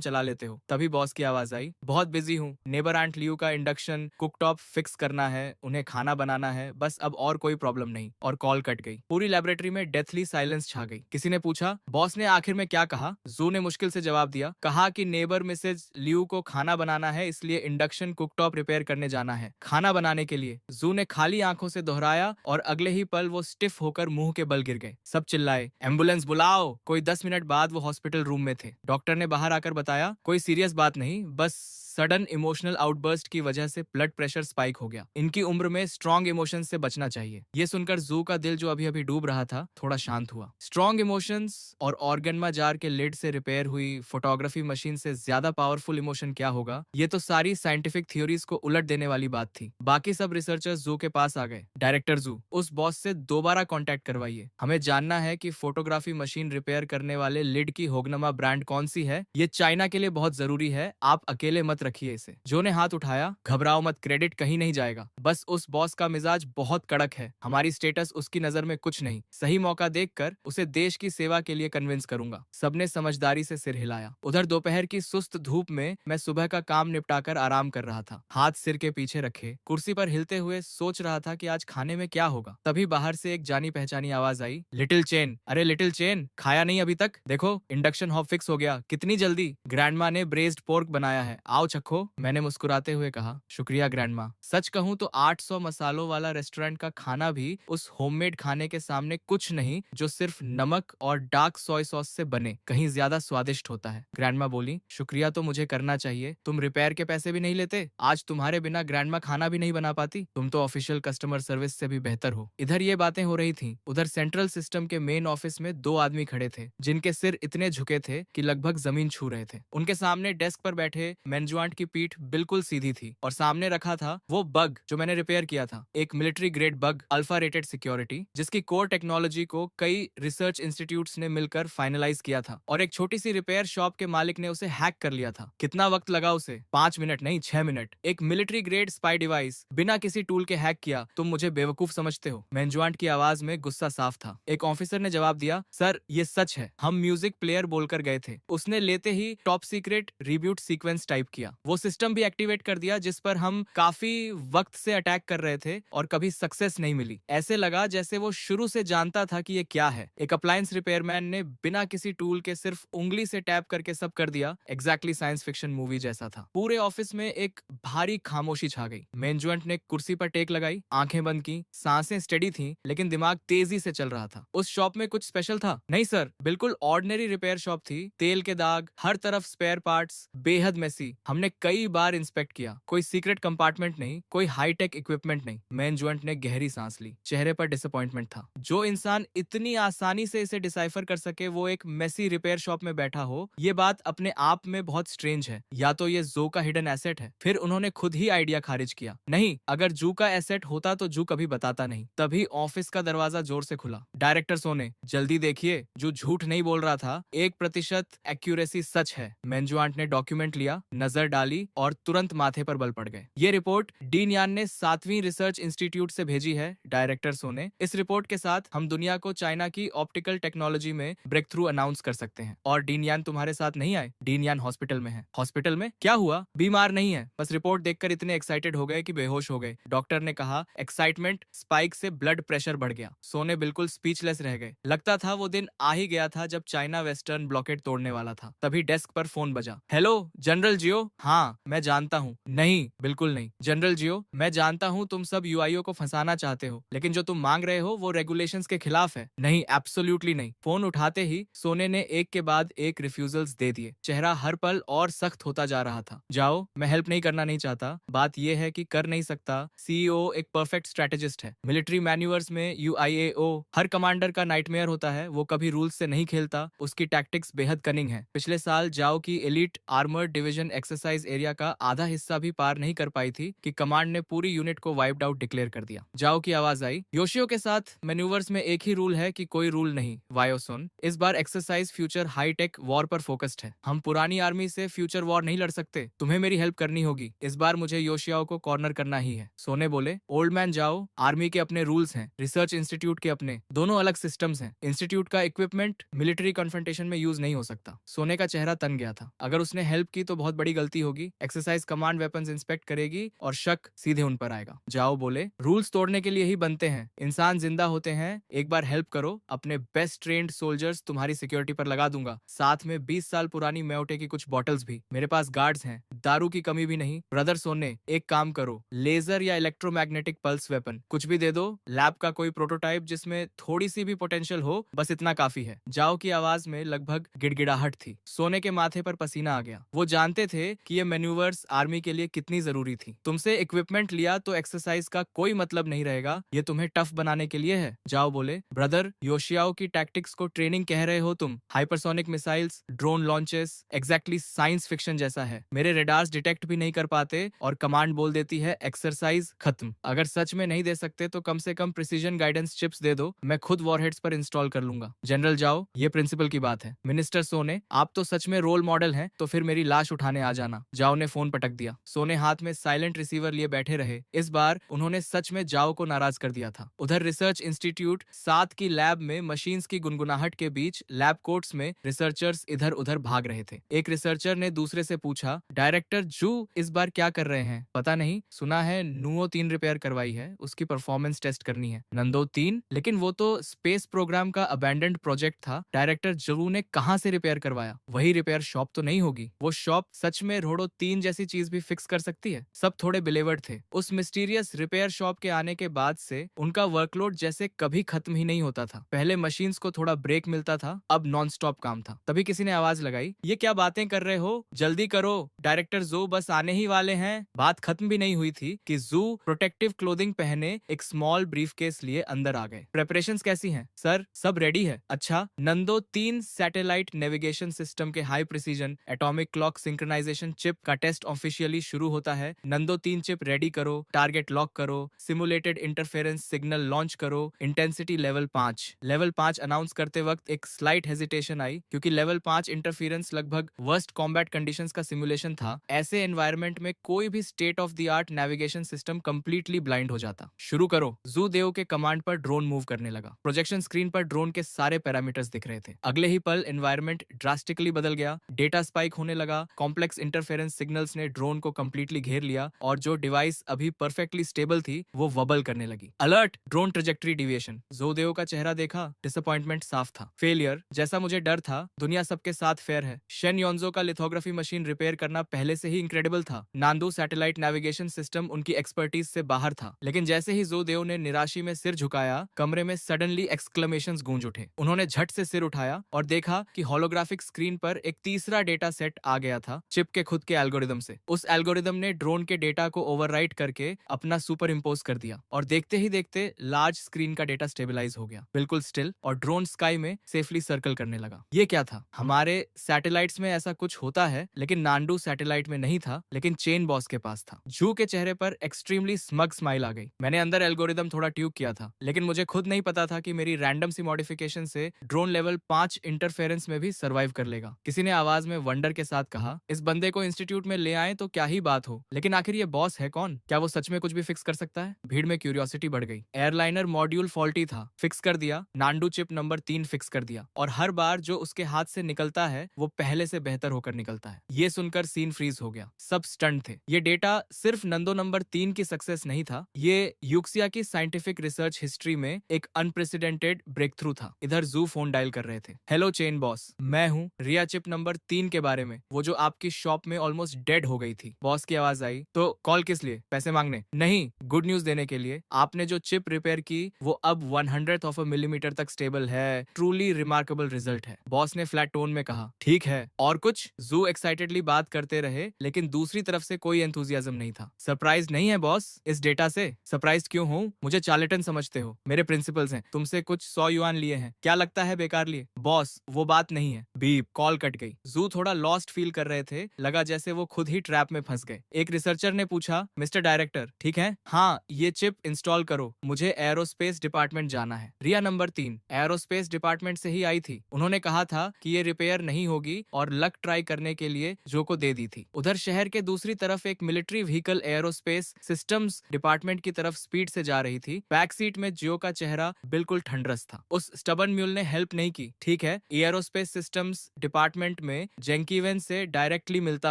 चला लेते हो। तभी बॉस की आवाज आई। बहुत बिजी हूँ, नेबर आंट लियू का इंडक्शन कुकटॉप फिक्स करना है, उन्हें खाना बनाना है, बस अब और कोई प्रॉब्लम नहीं। और कॉल कट गई। पूरी लैबोरेटरी में डेथली साइलेंस छा गई। किसी ने पूछा, बॉस ने आखिर में क्या कहा? जू ने मुश्किल से जवाब दिया। कहा कि नेबर मिसेज लियू को खाना बनाना है, इसलिए इंडक्शन कुकटॉप रिपेयर करने जाना है। खाना बनाने के लिए? जू ने खाली आंखों से दोहराया और अगले ही पल वो स्टिफ होकर मुंह के बल गिर गए। सब चिल्लाए, एम्बुलेंस बुलाओ। कोई 10 मिनट बाद वो हॉस्पिटल रूम में थे। डॉक्टर ने बाहर आकर बताया, कोई सीरियस बात नहीं, बस सडन इमोशनल आउटबर्स्ट की वजह से ब्लड प्रेशर स्पाइक हो गया। इनकी उम्र में स्ट्रॉन्ग इमोशंस से बचना चाहिए। ये सुनकर जू का दिल जो अभी अभी डूब रहा था, थोड़ा शांत हुआ। स्ट्रॉन्ग इमोशंस और ऑर्गेनमा जार के लिड से रिपेयर हुई फोटोग्राफी मशीन से ज्यादा पावरफुल इमोशन क्या होगा? ये तो सारी साइंटिफिक थ्योरीज को उलट देने वाली बात थी। बाकी सब रिसर्चर्स जू के पास आ गए। डायरेक्टर जू, उस बॉस से दोबारा कांटेक्ट करवाइए। हमें जानना है कि फोटोग्राफी मशीन रिपेयर करने वाले लिड की होगनमा ब्रांड कौन सी है। ये चाइना के लिए बहुत जरूरी है, आप अकेले मत रखिए इसे। जो ने हाथ उठाया। घबराओ मत, क्रेडिट कहीं नहीं जाएगा। बस उस बॉस का मिजाज बहुत कड़क है, हमारी स्टेटस उसकी नजर में कुछ नहीं। सही मौका देखकर उसे देश की सेवा के लिए कन्विंस करूंगा। सबने समझदारी से सिर हिलाया। उधर दोपहर की सुस्त धूप में मैं सुबह का काम निपटाकर आराम कर रहा था, हाथ सिर के पीछे रखे, कुर्सी पर हिलते हुए सोच रहा था कि आज खाने में क्या होगा। तभी बाहर से एक जानी पहचानी आवाज आई। लिटिल चेन, अरे लिटिल चेन, खाया नहीं अभी तक? देखो इंडक्शन हॉब फिक्स हो गया। कितनी जल्दी? ग्रैंडमा ने ब्रेस्ड पोर्क बनाया है, आओ चखो, मैंने मुस्कुराते हुए कहा। शुक्रिया ग्रैंडमा। सच कहूँ तो 800 मसालों वाला रेस्टोरेंट का खाना भी उस होममेड खाने के सामने कुछ नहीं जो सिर्फ नमक और डार्क सोय सॉस से बने, कहीं ज्यादा स्वादिष्ट होता है। ग्रैंडमा बोली, शुक्रिया तो मुझे करना चाहिए, तुम रिपेयर के पैसे भी नहीं लेते। आज तुम्हारे बिना ग्रैंडमा खाना भी नहीं बना पाती। तुम तो ऑफिशियल कस्टमर सर्विस से भी बेहतर हो। इधर ये बातें हो रही थी, उधर सेंट्रल सिस्टम के मेन ऑफिस में 2 आदमी खड़े थे जिनके सिर इतने झुके थे कि लगभग जमीन छू रहे थे। उनके सामने डेस्क पर बैठे मैनेजमेंट की पीठ बिल्कुल सीधी थी और सामने रखा था वो बग जो मैंने रिपेयर किया था, एक military grade bug, alpha rated security, जिसकी कोर टेक्नोलॉजी को कई रिसर्च इंस्टीट्यूट्स ने मिलकर फाइनलाइज किया था और एक छोटी सी रिपेयर शॉप के मालिक ने उसे हैक कर लिया था। कितना वक्त लगा उसे? 5 मिनट नहीं, 6 मिनट। एक मिलिट्री ग्रेड स्पाई डिवाइस बिना किसी टूल के हैक किया, तुम मुझे बेवकूफ समझते हो? मैनेजमेंट की आवाज में गुस्सा साफ था। एक ऑफिसर ने जवाब दिया, सर ये सच है, हम म्यूजिक प्लेयर बोलकर गए थे, उसने लेते ही top secret reboot sequence type किया, वो सिस्टम भी एक्टिवेट कर दिया जिस पर हम काफी वक्त से अटैक कर रहे थे और कभी सक्सेस नहीं मिली। ऐसे लगा जैसे वो शुरू से जानता था कि ये क्या है। एक अप्लायंस रिपेयरमैन ने बिना किसी टूल के सिर्फ उंगली से टैप करके सब कर दिया। एग्जैक्टली साइंस फिक्शन मूवी जैसा था। पूरे ऑफिस में एक भारी खामोशी छा गई। मैनेजमेंट ने कुर्सी पर टेक लगाई, आंखें बंद की, सांसें स्टेडी थी लेकिन दिमाग तेजी से चल रहा था। उस शॉप में कुछ स्पेशल था? नहीं सर, बिल्कुल ऑर्डिनरी रिपेयर शॉप थी। तेल के दाग, हर तरफ स्पेयर पार्ट्स, बेहद मेसी। हमने कई बार इंस्पेक्ट किया, कोई सीक्रेट कंपार्टमेंट नहीं, कोई हाईटेक इक्विपमेंट नहीं। मैनेजमेंट ने गहरी सांस ली, चेहरे पर डिसअपॉइंटमेंट था। जो इंसान इतनी आसानी से इसे डिसाइफर कर सके वो एक मेसी रिपेयर शॉप में बैठा हो, ये बात अपने आप में बहुत स्ट्रेंज है। या तो ये जू का हिडन एसेट है। फिर उन्होंने खुद ही आइडिया खारिज किया, नहीं, अगर जू का एसेट होता तो जू कभी बताता नहीं। तभी ऑफिस का दरवाजा जोर से खुला। डायरेक्टर सोने, जल्दी देखिए, जो झूठ नहीं बोल रहा था, 1% एक्यूरेसी सच है। मैनेजमेंट ने डॉक्यूमेंट लिया, नजर डाली और तुरंत माथे पर बल पड़ गए। ये रिपोर्ट डीन यान ने 7वीं रिसर्च इंस्टीट्यूट से भेजी है। डायरेक्टर सोने, इस रिपोर्ट के साथ हम दुनिया को चाइना की ऑप्टिकल टेक्नोलॉजी में ब्रेक थ्रू अनाउंस कर सकते हैं। और डीन यान तुम्हारे साथ नहीं आए? डीन यान हॉस्पिटल में है। हॉस्पिटल में? क्या हुआ? बीमार नहीं है, बस रिपोर्ट देखकर इतने एक्साइटेड हो गए कि बेहोश हो गए। डॉक्टर ने कहा। एक्साइटमेंट स्पाइक से ब्लड प्रेशर बढ़ गया। सोने बिल्कुल स्पीचलेस रह गए। लगता था वो दिन आ ही गया था जब चाइना वेस्टर्न ब्लॉकेट तोड़ने वाला था। तभी डेस्क पर फोन बजा। हेलो जनरल जियो। हाँ मैं जानता हूँ। नहीं, बिल्कुल नहीं जनरल जियो, मैं जानता हूँ तुम सब यूआईओ को फंसाना चाहते हो, लेकिन जो तुम मांग रहे हो वो रेगुलेशंस के खिलाफ है। नहीं, एब्सोल्युटली नहीं। फोन उठाते ही सोने ने एक के बाद एक रिफ्यूजल्स दे दिए। चेहरा हर पल और सख्त होता जा रहा था। जाओ, मैं हेल्प नहीं करना नहीं चाहता, बात यह है कि कर नहीं सकता। सीईओ एक परफेक्ट स्ट्रेटेजिस्ट है। मिलिट्री मैन्यूअर्स में यूआईएओ हर कमांडर का नाइटमेयर होता है। वो कभी रूल्स से नहीं खेलता, उसकी टैक्टिक्स बेहद कनिंग है। पिछले साल जाओ की elite armoured division exercise area का आधा हिस्सा भी पार नहीं कर पाई थी कि कमांड ने पूरी यूनिट को वाइप्ड आउट डिक्लेयर कर दिया। जाओ की आवाज आई। योशियो के साथ मैन्यूवर्स में एक ही रूल है कि कोई रूल नहीं। वायो सुन, इस बार एक्सरसाइज फ्यूचर हाईटेक वॉर पर फोकस्ड है। हम पुरानी आर्मी से फ्यूचर वॉर नहीं लड़ सकते, तुम्हें मेरी हेल्प करनी होगी। इस बार मुझे योशियाओ को कॉर्नर करना ही है। सोने बोले, ओल्ड मैन जाओ, आर्मी के अपने रूल्स हैं, रिसर्च इंस्टीट्यूट के अपने, दोनों अलग सिस्टम्स हैं। इंस्टीट्यूट का इक्विपमेंट मिलिट्री कन्फ्रंटेशन में यूज नहीं हो सकता। सोने का चेहरा तन गया था। अगर उसने हेल्प की तो बहुत बड़ी गलती होगी। एक्सरसाइज कमांड वेपन्स इंस्पेक्ट करेगी और शक सीधे उन पर आएगा। जाओ बोले, रूल्स तोड़ने के लिए ही बनते हैं, इंसान जिंदा होते हैं। एक बार हेल्प करो, अपने बेस्ट ट्रेन्ड सोल्जर्स तुम्हारी सिक्योरिटी पर लगा दूंगा, साथ में 20 साल पुरानी म्योटे की कुछ बॉटल्स भी। मेरे पास गार्ड्स हैं, दारू की कमी भी नहीं। ब्रदर सोने, एक काम करो, लेजर या इलेक्ट्रोमैग्नेटिक पल्स वेपन कुछ भी दे दो। लैब का कोई प्रोटोटाइप जिसमें थोड़ी सी भी पोटेंशियल हो, बस इतना काफी है। जाओ की आवाज में लगभग गिड़गिड़ाहट थी। सोने के माथे पर पसीना आ गया। वो जानते थे कि ये मैन्यूवर्स आर्मी के लिए कितनी जरूरी थी। तुमसे इक्विपमेंट लिया तो एक्सरसाइज का कोई मतलब नहीं रहेगा, ये तुम्हें टफ बनाने के लिए है। जाओ बोले, ब्रदर योशियाओ की टैक्टिक्स को ट्रेनिंग कह रहे हो तुम? Hypersonic missiles, drone launches, exactly science fiction जैसा है। मेरे रेडार्स डिटेक्ट भी नहीं कर पाते और कमांड बोल देती है एक्सरसाइज खत्म। अगर सच में नहीं दे सकते तो कम से कम प्रिसीजन गाइडेंस चिप्स दे दो, मैं खुद वॉरहेड्स पर इंस्टॉल कर लूंगा। जनरल जाओ, ये प्रिंसिपल की बात है। मिनिस्टर सोने, आप तो सच में रोल मॉडल हैं, तो फिर मेरी लाश उठाने आ जाना। जाओ ने फोन पटक दिया। सोने हाथ में साइलेंट रिसीवर लिए बैठे रहे। इस बार उन्होंने सच में जाओ को नाराज कर दिया था। उधर रिसर्च इंस्टीट्यूट 7 की लैब में मशीन्स की गुनगुनाहट के बीच लैब कोट्स में रिसर्चर्स इधर उधर भाग रहे थे। एक रिसर्चर ने दूसरे से पूछा, डायरेक्टर जू इस बार क्या कर रहे हैं? पता नहीं, सुना है नुओ 3 रिपेयर करवाई है, उसकी परफॉर्मेंस टेस्ट करनी है। नंदो 3? लेकिन वो तो स्पेस प्रोग्राम का अबैंडन्ड प्रोजेक्ट था। डायरेक्टर जू ने कहां से रिपेयर करवाया? वही रिपेयर शॉप तो नहीं होगी? वो शॉप सच में रोडो 3 जैसी चीज भी फिक्स कर सकती है। सब थोड़े बिलेवर्ड थे। उस मिस्टीरियस रिपेयर शॉप के आने के बाद से उनका वर्कलोड जैसे कभी खत्म ही नहीं होता था। पहले मशीन्स को थोड़ा ब्रेक मिलता था, अब नॉन स्टॉप काम था। तभी किसी ने आवाज लगाई, ये क्या बातें कर रहे हो, जल्दी करो, डायरेक्टर जू बस आने ही वाले हैं। बात खत्म भी नहीं हुई थी कि जू प्रोटेक्टिव क्लोथिंग पहने एक स्मॉल ब्रीफकेस लिए अंदर आ गए। प्रेपरेशंस कैसी हैं सर? सब रेडी है। अच्छा, नंदो 3 सैटेलाइट नेविगेशन सिस्टम के high precision atomic clock synchronization chip का टेस्ट ऑफिशियली शुरू होता है। नंदो 3 चिप रेडी करो, टारगेट लॉक करो, सिमुलेटेड इंटरफेरेंस सिग्नल लॉन्च करो, इंटेंसिटी लेवल 5। लेवल 5 अनाउंस करते वक्त एक स्लाइट हेजिटेशन आई क्योंकि लेवल 5 इंटरफेरेंस लगभग वर्स्ट कॉम्बैट कंडीशंस का सिमुलेशन था। ऐसे एनवायरनमेंट में कोई भी state of the art navigation system completely blind हो जाता। शुरू करो। जू देव के कमांड पर ड्रोन मूव करने लगा। प्रोजेक्शन स्क्रीन पर ड्रोन के सारे पैरामीटर्स दिख रहे थे। अगले ही पल एनवायरनमेंट ड्रास्टिकली बदल गया। डेटा स्पाइक होने लगा। कॉम्प्लेक्स इंटरफेरेंस सिग्नल्स ने ड्रोन को कंप्लीटली घेर लिया और जो डिवाइस अभी परफेक्टली स्टेबल थी वो वबल करने लगी। Alert, drone trajectory deviation. जोदेव का चेहरा देखा, डिसअपॉइंटमेंट साफ था। फेलियर, जैसा मुझे डर था। दुनिया सबके साथ फेयर है। शेन योंजो का लिथोग्राफी मशीन रिपेयर करना पहले से ही इनक्रेडिबल था। नांदू सैटेलाइट नेविगेशन सिस्टम उनकी एक्सपर्टीज से बाहर था। लेकिन जैसे ही जोदेव ने निराशी में सिर झुकाया, कमरे में सडनली एक्सक्लेमेशंस गूंज उठे। उन्होंने झट से सिर उठाया और देखा कि होलोग्राफिक स्क्रीन पर एक तीसरा डेटा सेट आ गया था, चिप के खुद के एल्गोरिदम से। उस एल्गोरिदम ने ड्रोन के डेटा को ओवरराइट करके अपना सुपर इम्पोज कर दिया और देखते ही देखते लार्ज स्क्रीन का डेटा स्टेबलाइज हो गया, बिल्कुल स्टिल, और ड्रोन स्काई में सेफली सर्कल करने लगा। ये क्या था? हमारे सैटेलाइट्स में ऐसा कुछ होता है, लेकिन नांडू सैटेलाइट में नहीं था, लेकिन चेन बॉस के पास था। जू के चेहरे पर एक्सट्रीमली स्मग स्माइल आ गई। मैंने अंदर एल्गोरिदम थोड़ा ट्यूक किया था, लेकिन मुझे खुद नहीं पता था कि मेरी रैंडम सी मॉडिफिकेशन से ड्रोन लेवल 5 इंटरफेरेंस में भी सर्वाइव कर लेगा। किसी ने आवाज में वंडर के साथ कहा, इस बंदे को इंस्टीट्यूट में ले आए तो क्या ही बात हो, लेकिन आखिर ये बॉस है कौन? क्या वो सच में कुछ भी फिक्स कर सकता है? भीड़ में क्यूरियोसिटी बढ़ गई। एयरलाइनर मॉड्यूल फॉल्टी था, फिक्स कर दिया। नांडू चिप नंबर 3 फिक्स कर दिया, और हर बार जो उसके हाथ से निकलता है वो पहले से बेहतर होकर निकलता है। ये सुनकर सीन फ्रीज हो गया। सब स्टंट थे। ये डेटा सिर्फ नंदो नंबर 3 की सक्सेस नहीं था, ये यूक्सिया की साइंटिफिक रिसर्च हिस्ट्री में एक अनप्रेसिडेंटेड ब्रेक थ्रू था। इधर जू फोन डायल कर रहे थे। हेलो चेन बॉस, मैं हूँ। रिया चिप नंबर 3 के बारे में, वो जो आपकी शॉप में ऑलमोस्ट डेड हो गई थी। बॉस की आवाज आई, तो कॉल किस लिए? पैसे मांगने? नहीं, गुड न्यूज देने के लिए। आपने जो चिप रिपेयर की वो अब 100th ऑफ अ मिलीमीटर तक स्टेबल है। ट्रूली रिमार्केबल रिजल्ट है। बॉस ने फ्लैट टोन में कहा। ठीक है, और कुछ? जू एक्साइटेडली बात करते रहे, लेकिन दूसरी तरफ से कोई एंथुजियाज्म नहीं था। सरप्राइज नहीं है बॉस इस डेटा से? सरप्राइज क्यों हूँ? मुझे चार्लेटन समझते हो? मेरे प्रिंसिपल्स हैं, तुमसे कुछ 100 युआन लिए हैं। क्या लगता है बेकार लिए? बॉस, वो बात नहीं है। बीप, कॉल कट गई। जू थोड़ा लॉस्ट फील कर रहे थे। लगा जैसे वो खुद ही ट्रैप में फंस गए। एक रिसर्चर ने पूछा, मिस्टर डायरेक्टर ठीक है? हाँ, ये चिप इंस्टॉल करो, मुझे एरोस्पेस डिपार्टमेंट जाना है। रिया नंबर 3 एरोस्पेस डिपार्टमेंट से ही आई थी। उन्होंने कहा था कि ये रिपेयर नहीं होगी और लक ट्राई करने के लिए जो को दे दी थी। उधर शहर के दूसरी तरफ एक military vehicle aerospace systems department की तरफ स्पीड से जा रही थी। बैक सीट में जियो का चेहरा बिल्कुल ठंडरस था। उस स्टबन म्यूल ने हेल्प नहीं की। ठीक है, एरोस्पेस सिस्टम्स डिपार्टमेंट में जेंकीवेन से डायरेक्टली मिलता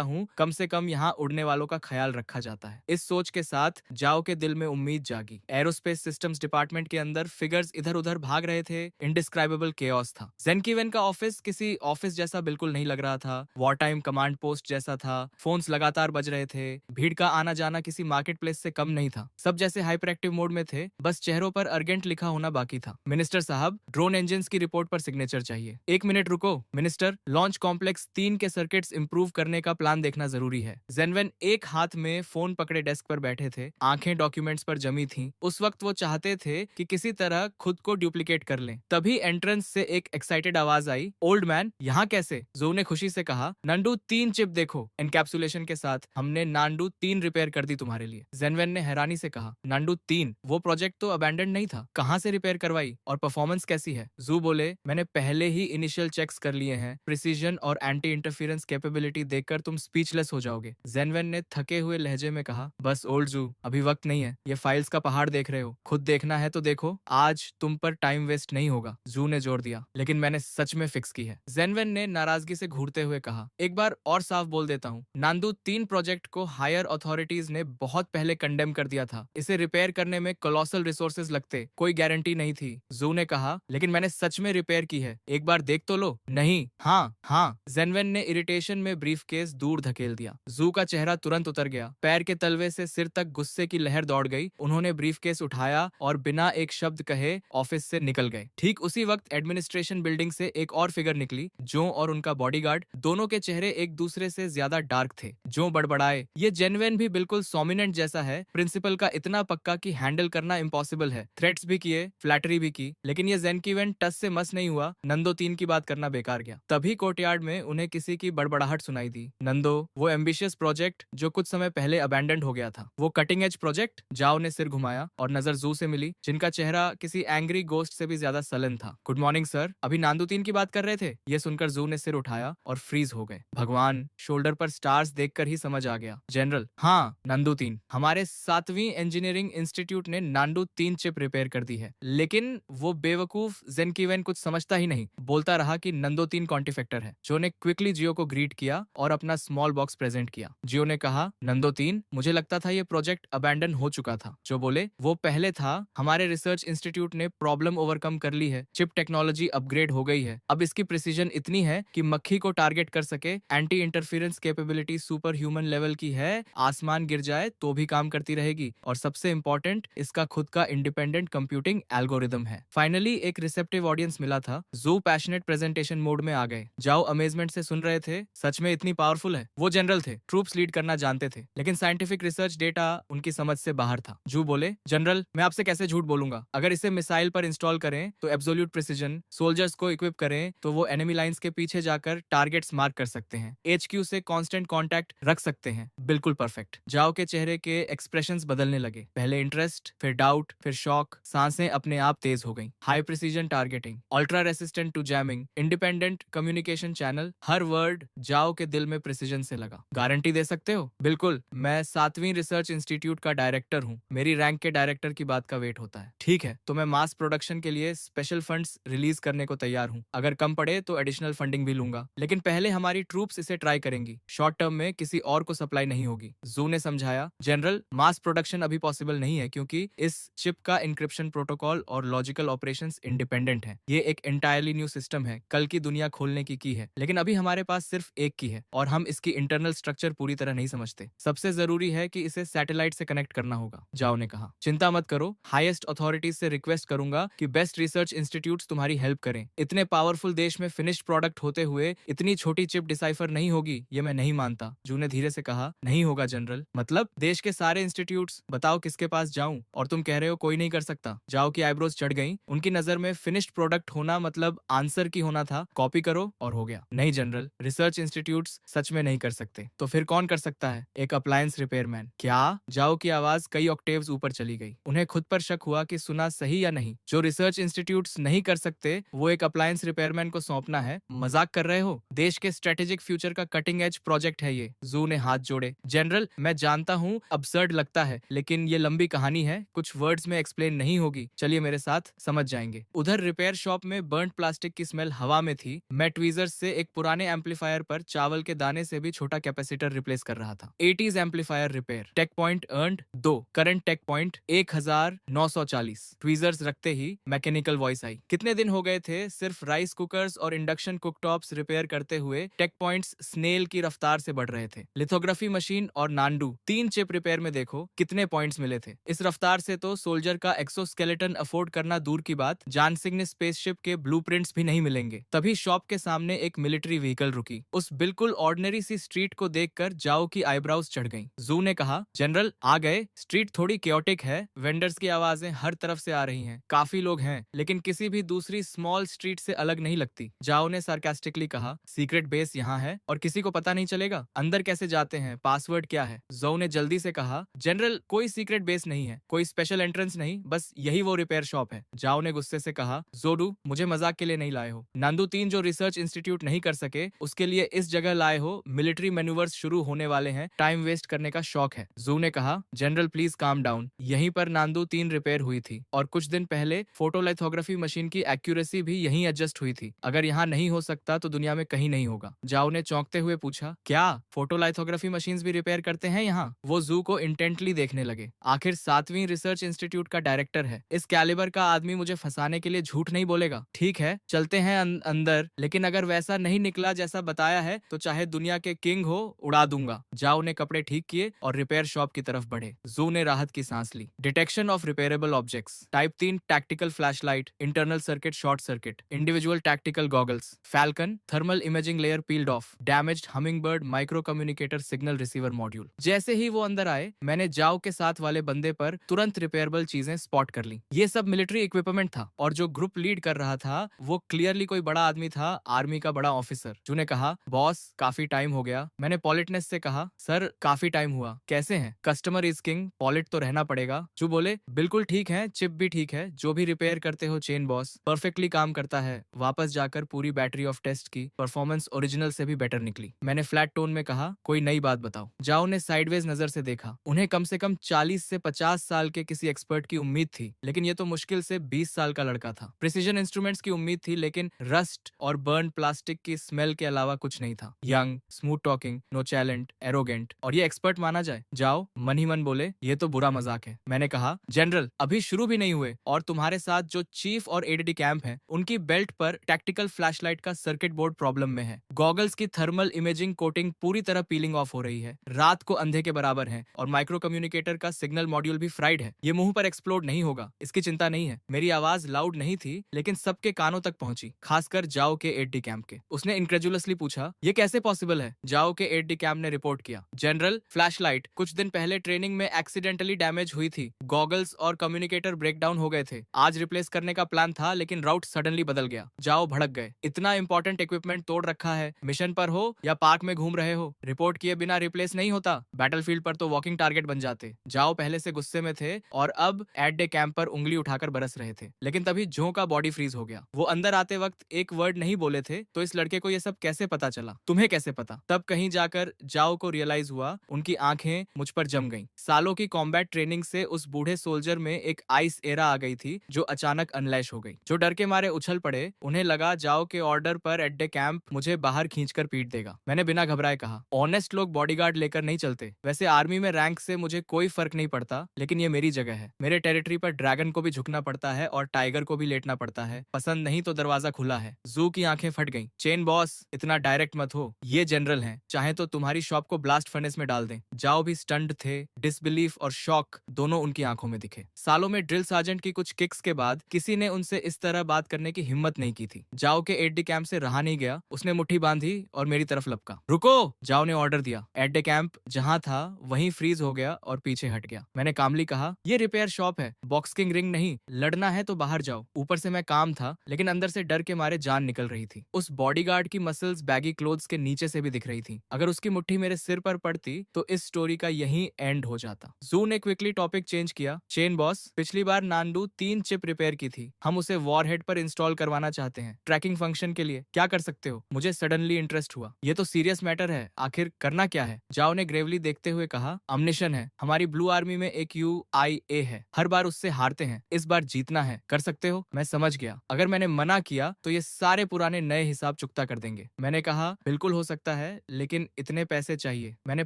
हूँ, कम से कम यहाँ उड़ने वालों का ख्याल रखा जाता है। इस सोच के साथ जाओ के दिल में उम्मीद जागी। एरोस्पेस सिस्टम्स डिपार्टमेंट के अंदर फिगर्स इधर उधर भाग रहे थे। इंडिस्क्राइबेबल केओस था। जेंकीवेन का ऑफिस किसी ऑफिस जैसा बिल्कुल नहीं लग रहा था। वॉर टाइम कमांड पोस्ट जैसा था। फोन्स लगातार बज रहे थे। भीड़ का आना जाना किसी मार्केट प्लेस से कम नहीं था। सब जैसे हाइपर एक्टिव मोड में थे, बस चेहरों पर अर्जेंट लिखा होना बाकी था। मिनिस्टर साहब, ड्रोन इंजन की रिपोर्ट पर सिग्नेचर चाहिए। 1 मिनट रुको मिनिस्टर, लॉन्च कॉम्प्लेक्स 3 के सर्किट्स इंप्रूव करने का प्लान देखना जरूरी है। जेनवेन एक हाथ में फोन पकड़े डेस्क पर बैठे थे, आंखें डॉक्यूमेंट्स पर जमी थीं। उस वक्त वो चाहते थे कि किसी तरह खुद को डुप्लीकेट कर लें। तभी एंट्रेंस से एक एक्साइटेड आवाज आई, ओल्ड मैन, यहाँ कैसे? जो ने खुशी से कहा, नांडू 3 चिप देखो, एनकैप्सुलेशन के साथ हमने नांडू 3 रिपेयर कर दी तुम्हारे लिए। जेनवेन ने हैरानी से कहा, नांडू 3? वो प्रोजेक्ट तो अबैंडन नहीं था, कहाँ से रिपेयर करवाई और परफॉर्मेंस कैसी है? जू बोले, मैंने पहले ही इनिशियल चेक्स कर लिए हैं। प्रिसीजन और एंटी इंटरफेरेंस कैपेबिलिटी देखकर तुम स्पीचलेस हो जाओगे। जेनवेन ने थके हुए लहजे में कहा, बस ओल्ड जू, अभी वक्त नहीं है। ये फाइल्स का पहाड़ देख रहे हो, खुद देखना है तो देखो, आज तुम पर टाइम वेस्ट नहीं होगा। जू ने जोर दिया, लेकिन मैंने सच में फिक्स की है। जेनवेन ने नाराजगी से घूरते हुए कहा, एक बार और साफ बोल देता हूँ, नांदू 3 प्रोजेक्ट को हायर अथॉरिटीज ने बहुत पहले कंडेम कर दिया था। इसे रिपेयर करने में कोलोसल रिसोर्सेज लगते, कोई गारंटी नहीं थी। जू ने कहा, लेकिन मैंने सच में रिपेयर की है। एक बार देख तो लो। नहीं, हाँ हाँ। जेनवेन ने इरिटेशन में ब्रीफकेस दूर धकेल दिया। जू का चेहरा तुरंत उतर गया। पैर के तलवे से सिर तक गुस्से की लहर दौड़ गई। उन्होंने ब्रीफकेस उठाया और बिना एक शब्द कहे ऑफिस से निकल गए। ठीक उसी वक्त एडमिनिस्ट्रेशन बिल्डिंग से एक और फिगर निकली। जो और उनका बॉडीगार्ड, दोनों के चेहरे एक दूसरे से ज्यादा डार्क थे। जो बड़बड़ाए, ये जेनवेन भी बिल्कुल सोमिनेंट जैसा है, प्रिंसिपल का इतना पक्का कि हैंडल करना इम्पॉसिबल है। थ्रेट्स भी किए, फ्लैटरी भी की, लेकिन ये जेनकीवेन टस से मस नहीं हुआ। नंदो 3 की बात करना बेकार गया। तभी कोर्टयार्ड में उन्हें किसी की बड़बड़ाहट सुनाई दी। नंदो, वो एम्बिशियस प्रोजेक्ट जो कुछ समय पहले अबैंडन हो गया था, वो कटिंग एज प्रोजेक्ट? जाओ ने सिर घुमाया और नजर जू से मिली, जिनका चेहरा किसी एंग्री गोस्ट से भी ज्यादा सलन था। गुड मॉर्निंग सर, अभी नांदू 3 की बात कर रहे थे? ये सुनकर जू ने सिर उठाया और फ्रीज हो गए। भगवान, शोल्डर पर स्टार्स देखकर ही समझ आ गया। जनरल, हाँ नांदू 3, हमारे 7वीं इंजीनियरिंग इंस्टीट्यूट ने नांदू 3 चिप रिपेयर कर दी है। लेकिन वो बेवकूफ जेनकीवेन कुछ समझता ही नहीं, बोलता रहा कि नंदो 3 कॉन्टिफेक्टर है। जो ने क्विकली जियो को ग्रीट किया और अपना स्मॉल बॉक्स प्रेजेंट किया। जियो ने कहा, नंदो 3, मुझे लगता था ये प्रोजेक्ट अबैंडन हो चुका था। जो बोले, वो पहले था, हमारे रिसर्च इंस्टीट्यूट ने प्रॉब्लम ओवरकम कर ली है, चिप टेक्नोलॉजी अपग्रेड हो गई है। अब इसकी प्रिसीजन इतनी है कि मक्खी को टारगेट कर सके। Anti interference capability super human level की है। आसमान गिर जाए तो भी काम करती रहेगी। और सबसे इंपॉर्टेंट, इसका खुद का इंडिपेंडेंट कंप्यूटिंग एल्गोरिदम है। फाइनली एक रिसेप्टिव ऑडियंस मिला था। जू पैशनेट प्रेजेंटेशन मोड में आ गए। जाओ अमेजमेंट से सुन रहे थे। सच में इतनी पावरफुल है? वो जनरल थे, ट्रूप्स लीड करना जानते थे, लेकिन साइंटिफिक रिसर्च डेटा उनकी समझ से बाहर था। जू बोले, जनरल, मैं आपसे कैसे झूठ बोलूंगा? अगर इसे मिसाइल पर इंस्टॉल करें तो एब्सोल्यूट प्रिसीजन, सोल्जर्स को इक्विप करें तो वो एनिमी लाइंस के पीछे जाकर टारगेट्स मार्क कर सकते हैं, HQ से कांस्टेंट कांटेक्ट रख सकते हैं। बिल्कुल परफेक्ट। जाओ के चेहरे के एक्सप्रेशंस बदलने लगे। पहले इंटरेस्ट, फिर डाउट, फिर शॉक। सांसें अपने आप तेज हो गईं। High precision targeting, ultra resistant to jamming, independent communication channel. हर वर्ड जाओ के दिल में प्रिसीजन से लगा। गारंटी दे सकते हो? बिल्कुल, मैं 7वीं रिसर्च इंस्टीट्यूट का डायरेक्टर हूँ। मेरी रैंक के डायरेक्टर की बात का वेट होता है। ठीक है, तो मैं मास प्रोडक्शन के लिए स्पेशल फंड्स रिलीज करने को तैयार हूँ। अगर कम पड़े तो एडिशनल फंडिंग भी लूंगा, लेकिन पहले हमारी ट्रूप्स इसे ट्राई करेंगी। शॉर्ट टर्म में किसी और को सप्लाई नहीं होगी। जू ने समझाया, जनरल, मास प्रोडक्शन अभी पॉसिबल नहीं है क्योंकि इस चिप का इंक्रिप्शन प्रोटोकॉल और लॉजिकल ऑपरेशंस इंडिपेंडेंट है। ये एक एंटायरली न्यू सिस्टम है, कल की दुनिया खोलने की है, लेकिन अभी हमारे पास सिर्फ एक की है और हम इसकी इंटरनल स्ट्रक्चर पूरी तरह नहीं समझते। सबसे जरूरी है कि इसे सैटेलाइट से कनेक्ट करना होगा। जाओ ने कहा, चिंता मत करो, हाईएस्ट अथॉरिटीज से रिक्वेस्ट करूंगा कि बेस्ट रिसर्च इंस्टीट्यूट्स तुम्हारी हेल्प करें। इतने पावरफुल देश में फिनिश्ड प्रोडक्ट होते हुए इतनी छोटी चिप डिसाइफर नहीं होगी, ये मैं नहीं मानता। जू ने धीरे से कहा, नहीं होगा जनरल। मतलब देश के सारे इंस्टीट्यूट्स, बताओ किसके पास जाऊं? और तुम कह रहे हो कोई नहीं कर सकता? जाओ की आईब्रोज चढ़ गई। उनकी नजर में फिनिश्ड प्रोडक्ट होना मतलब आंसर की होना था, कॉपी करो और हो गया। नहीं जनरल, रिसर्च इंस्टीट्यूट्स सच में नहीं कर सकते। तो फिर कौन कर सकता है? एक अप्लायंस रिपेयरमैन। क्या? जाओ की आवाज कई ऑक्टेव्स ऊपर चली गई। उन्हें खुद पर शक हुआ कि सुना सही या नहीं। जो रिसर्च इंस्टीट्यूट्स नहीं कर सकते वो एक अप्लायंस रिपेयरमैन को सौंपना है? मजाक कर रहे हो? देश के स्ट्रेटेजिक फ्यूचर का कटिंग एज प्रोजेक्ट है ये। जू ने हाथ जोड़े। जनरल, मैं जानता हूँ अब्सर्ड लगता है, लेकिन ये लंबी कहानी है, कुछ वर्ड्स में एक्सप्लेन नहीं होगी। चलिए मेरे साथ, समझ जाएंगे। उधर रिपेयर शॉप में बर्न्ड प्लास्टिक की स्मेल हवा में थी। मैं ट्वीजर्स से एक पुराने एम्पलीफायर पर चावल के दाने से भी छोटा कैपेसिटर रिप्लेस कर रहा था। 80s amplifier repair. Tech point earned 2, current tech point 1940। Tweezers रखते ही मैकेनिकल वॉइस आई। कितने दिन हो गए थे सिर्फ राइस कुकर्स और इंडक्शन कुकटॉप्स रिपेयर करते हुए टेक पॉइंट्स स्नेल की रफ्तार से बढ़ रहे थे। लिथोग्राफी मशीन और नांडू 3 चिप रिपेयर में देखो कितने पॉइंट्स मिले थे। इस रफ्तार से तो सोल्जर का एक्सोस्केलेटन अफोर्ड करना दूर की बात, जानसिंह ने स्पेसशिप के ब्लूप्रिंट्स भी नहीं मिलेंगे। तभी शॉप के सामने एक मिलिट्री व्हीकल रुकी। उस बिल्कुल ऑर्डिनरी सी स्ट्रीट को देखकर जाओ की आईब्राउज चढ़ गईं। जू ने कहा, जनरल आ गए। स्ट्रीट थोड़ी केओटिक है, वेंडर्स की आवाजें हर तरफ से आ रही हैं। काफी लोग हैं, लेकिन किसी भी दूसरी स्मॉल स्ट्रीट से अलग नहीं लगती। जाओ ने सार्कास्टिकली कहा, सीक्रेट बेस यहाँ है और किसी को पता नहीं चलेगा? अंदर कैसे जाते हैं? पासवर्ड क्या है? जो ने जल्दी से कहा, जनरल कोई सीक्रेट बेस नहीं है, कोई स्पेशल एंट्रेंस नहीं, बस यही वो रिपेयर शॉप है। जाओ ने गुस्से से कहा, जोडू, मुझे मजाक के लिए नहीं लाए हो। नांदू 3 जो रिसर्च इंस्टीट्यूट नहीं कर सके उसके लिए इस जगह लाए हो। मिलिट्री मैन्यूवर्स शुरू होने वाले हैं, टाइम वेस्ट करने का शौक है। जू ने कहा, जनरल प्लीज काम डाउन। यहीं पर नांदू 3 रिपेयर हुई थी और कुछ दिन पहले फोटोलिथोग्राफी मशीन की एक्यूरेसी भी यहीं एडजस्ट हुई थी। अगर यहाँ नहीं हो सकता तो दुनिया में कहीं नहीं होगा। जाओ ने चौंकते हुए पूछा, क्या फोटोलिथोग्राफी मशीन्स भी रिपेयर करते हैं यहाँ? वो जू को इंटेंटली देखने लगे। आखिर 7वीं रिसर्च इंस्टीट्यूट का डायरेक्टर है, इस कैलिबर का आदमी मुझे फंसाने के लिए झूठ नहीं बोलेगा। ठीक है, चलते हैं अंदर, लेकिन अगर वैसा नहीं निकला जैसा बताया है तो चाहे दुनिया के किंग हो, उड़ा दूंगा। जाओ ने कपड़े ठीक किए और रिपेयर शॉप की तरफ बढ़े। जू ने राहत की सांस ली। Detection of repairable objects. Type 3 tactical flashlight, internal circuit short circuit, individual tactical goggles, falcon thermal imaging layer peeled off, damaged hummingbird micro communicator signal receiver module. जैसे ही वो अंदर आए, मैंने जाओ के साथ वाले बंदे पर तुरंत रिपेयरेबल चीजें स्पॉट कर ली। ये सब मिलिट्री इक्विपमेंट था और जो ग्रुप लीड कर रहा था वो क्लियरली कोई बड़ा आदमी था, आर्मी का बड़ा ऑफिसर। जू ने कहा, बॉस काफी टाइम हो गया। मैंने पॉलिटनेस से कहा, सर काफी टाइम हुआ, कैसे हैं? कस्टमर इज किंग, पॉलिट तो रहना पड़ेगा। जू बोले, बिल्कुल ठीक है, चिप भी ठीक है, जो भी रिपेयर करते हो चेन बॉस परफेक्टली काम करता है। वापस जाकर पूरी बैटरी ऑफ टेस्ट की, परफॉर्मेंस ओरिजिनल से भी बेटर निकली। मैंने फ्लैट टोन में कहा, कोई नई बात बताओ। जाओ ने साइडवेज नजर से देखा। उन्हें कम से कम 40 से 50 साल के किसी एक्सपर्ट की उम्मीद थी, लेकिन ये तो मुश्किल से 20 साल का लड़का था। प्रिसीजन इंस्ट्रूमेंट्स की उम्मीद थी, लेकिन रस्ट और बर्न प्लास्टिक की स्मेल के अलावा कुछ नहीं था। Young, smooth talking, nonchalant, arrogant, और ये एक्सपर्ट माना जाए। जाओ मन ही मन बोले, ये तो बुरा मजाक है। मैंने कहा, जनरल अभी शुरू भी नहीं हुए और तुम्हारे साथ जो चीफ और एडीडी कैंप हैं, उनकी बेल्ट पर टैक्टिकल फ्लैशलाइट का सर्किट बोर्ड प्रॉब्लम में है। गॉगल्स की थर्मल इमेजिंग कोटिंग पूरी तरह पीलिंग ऑफ हो रही है, रात को अंधे के बराबर है, और माइक्रो कम्युनिकेटर का सिग्नल मॉड्यूल भी फ्राइड है। ये मुंह पर एक्सप्लोड नहीं होगा, इसकी चिंता नहीं है। मेरी आवाज लाउड नहीं थी, लेकिन सबके कानों तक पहुंची, खासकर जाओ के एडीडी कैंप के। उसने इनक्रेजुलसली पूछा, ये कैसे पॉसिबल है? जाओ के एडीडी कैंप ने रिपोर्ट किया, जनरल फ्लैशलाइट कुछ दिन पहले ट्रेनिंग में एक्सीडेंटली डैमेज हुई थी। गॉगल्स और कम्युनिकेटर ब्रेकडाउन हो गए थे। आज रिप्लेस करने का प्लान था, लेकिन राउट सडनली बदल गया। जाओ भड़क गए। इतना इंपॉर्टेंट इक्विपमेंट तोड़ रखा है, मिशन पर हो या पार्क में घूम रहे हो, रिपोर्ट किए बिना रिप्लेस नहीं होता। बैटलफील्ड पर तो वॉकिंग टारगेट बन जाते। जाओ पहले से गुस्से में थे और अब एट डे कैंप पर उंगली उठाकर बरस रहे थे, लेकिन तभी जो का बॉडी फ्रीज हो गया। वो अंदर आते वक्त एक वर्ड नहीं बोले थे, तो इस लड़के को ये सब कैसे पता चला? तुम्हें कैसे पता? तब कहीं जाकर जाओ को रियलाइज हुआ, उनकी आंखें मुझ पर जम गईं। सालों की कॉम्बैट ट्रेनिंग से उस बूढ़े सोल्जर में एक आइस एरा आ गई थी, जो अचानक अनलैश हो गई। जो डर के मारे उछल पड़े। उन्हें लगा जाओ के ऑर्डर पर एट डे कैंप मुझे बाहर खींचकर पीट देगा। मैंने बिना घबराए कहा, ऑनेस्ट लोग बॉडीगार्ड लेकर नहीं चलते। वैसे आर्मी में रैंक से मुझे कोई फर्क नहीं पड़ता, लेकिन ये मेरी जगह है। मेरे टेरिटरी पर ड्रैगन को भी झुकना पड़ता है और टाइगर को भी लेटना पड़ता है। पसंद नहीं तो दरवाजा खुला है। जू की आंखें फट गईं। चेन बॉस इतना डायरेक्ट मत हो, ये जनरल हैं, चाहे तो तुम्हारी शॉप को ब्लास्ट फर्नेस में डाल दें। जाओ भी स्टंट थे। डिसबिलीफ और शॉक दोनों उनकी आंखों में दिखे। सालों में ड्रिल सार्जेंट की कुछ किक्स के बाद किसी ने उनसे इस तरह बात करने की हिम्मत नहीं की थी। जाओ के एट डे कैंप से रहा नहीं गया। उसने मुट्ठी बांधी और मेरी तरफ लपका। रुको, जाओ ने ऑर्डर दिया। एट डे कैंप जहां था वहीं फ्रीज हो गया और पीछे हट गया। मैंने कामली कहा, ये रिपेयर शॉप है, बॉक्सिंग रिंग नहीं। लड़ना है तो बाहर जाओ। ऊपर से मैं काम था, लेकिन अंदर से डर के मारे जान निकल रही थी। उस बॉडीगार्ड की मसल्स बैगी क्लोथ्स के नीचे से भी दिख रही थी। अगर उसकी मुट्ठी मेरे सिर पर पड़ती तो इस स्टोरी का यही एंड हो जाता। जू ने क्विकली टॉपिक चेंज किया। चेन बॉस, पिछली बार नांडू 3 चिप रिपेयर की थी, हम उसे वॉरहेड पर इंस्टॉल करवाना चाहते हैं, ट्रैकिंग फंक्शन के लिए। क्या कर सकते हो? मुझे सडनली इंटरेस्ट हुआ। ये तो सीरियस मैटर है, आखिर करना क्या है? जाओ ने ग्रेवली देखते हुए कहा, अमनिशन है। हमारी ब्लू आर्मी में एक UIA है, हर बार उससे हारते हैं, इस बार जीतना है। कर सकते हो? मैं समझ गया, अगर मैंने मना किया तो ये सारे पुराने नए हिसाब चुकता कर देंगे। मैंने कहा, बिल्कुल हो सकता है, लेकिन इतने पैसे चाहिए। मैंने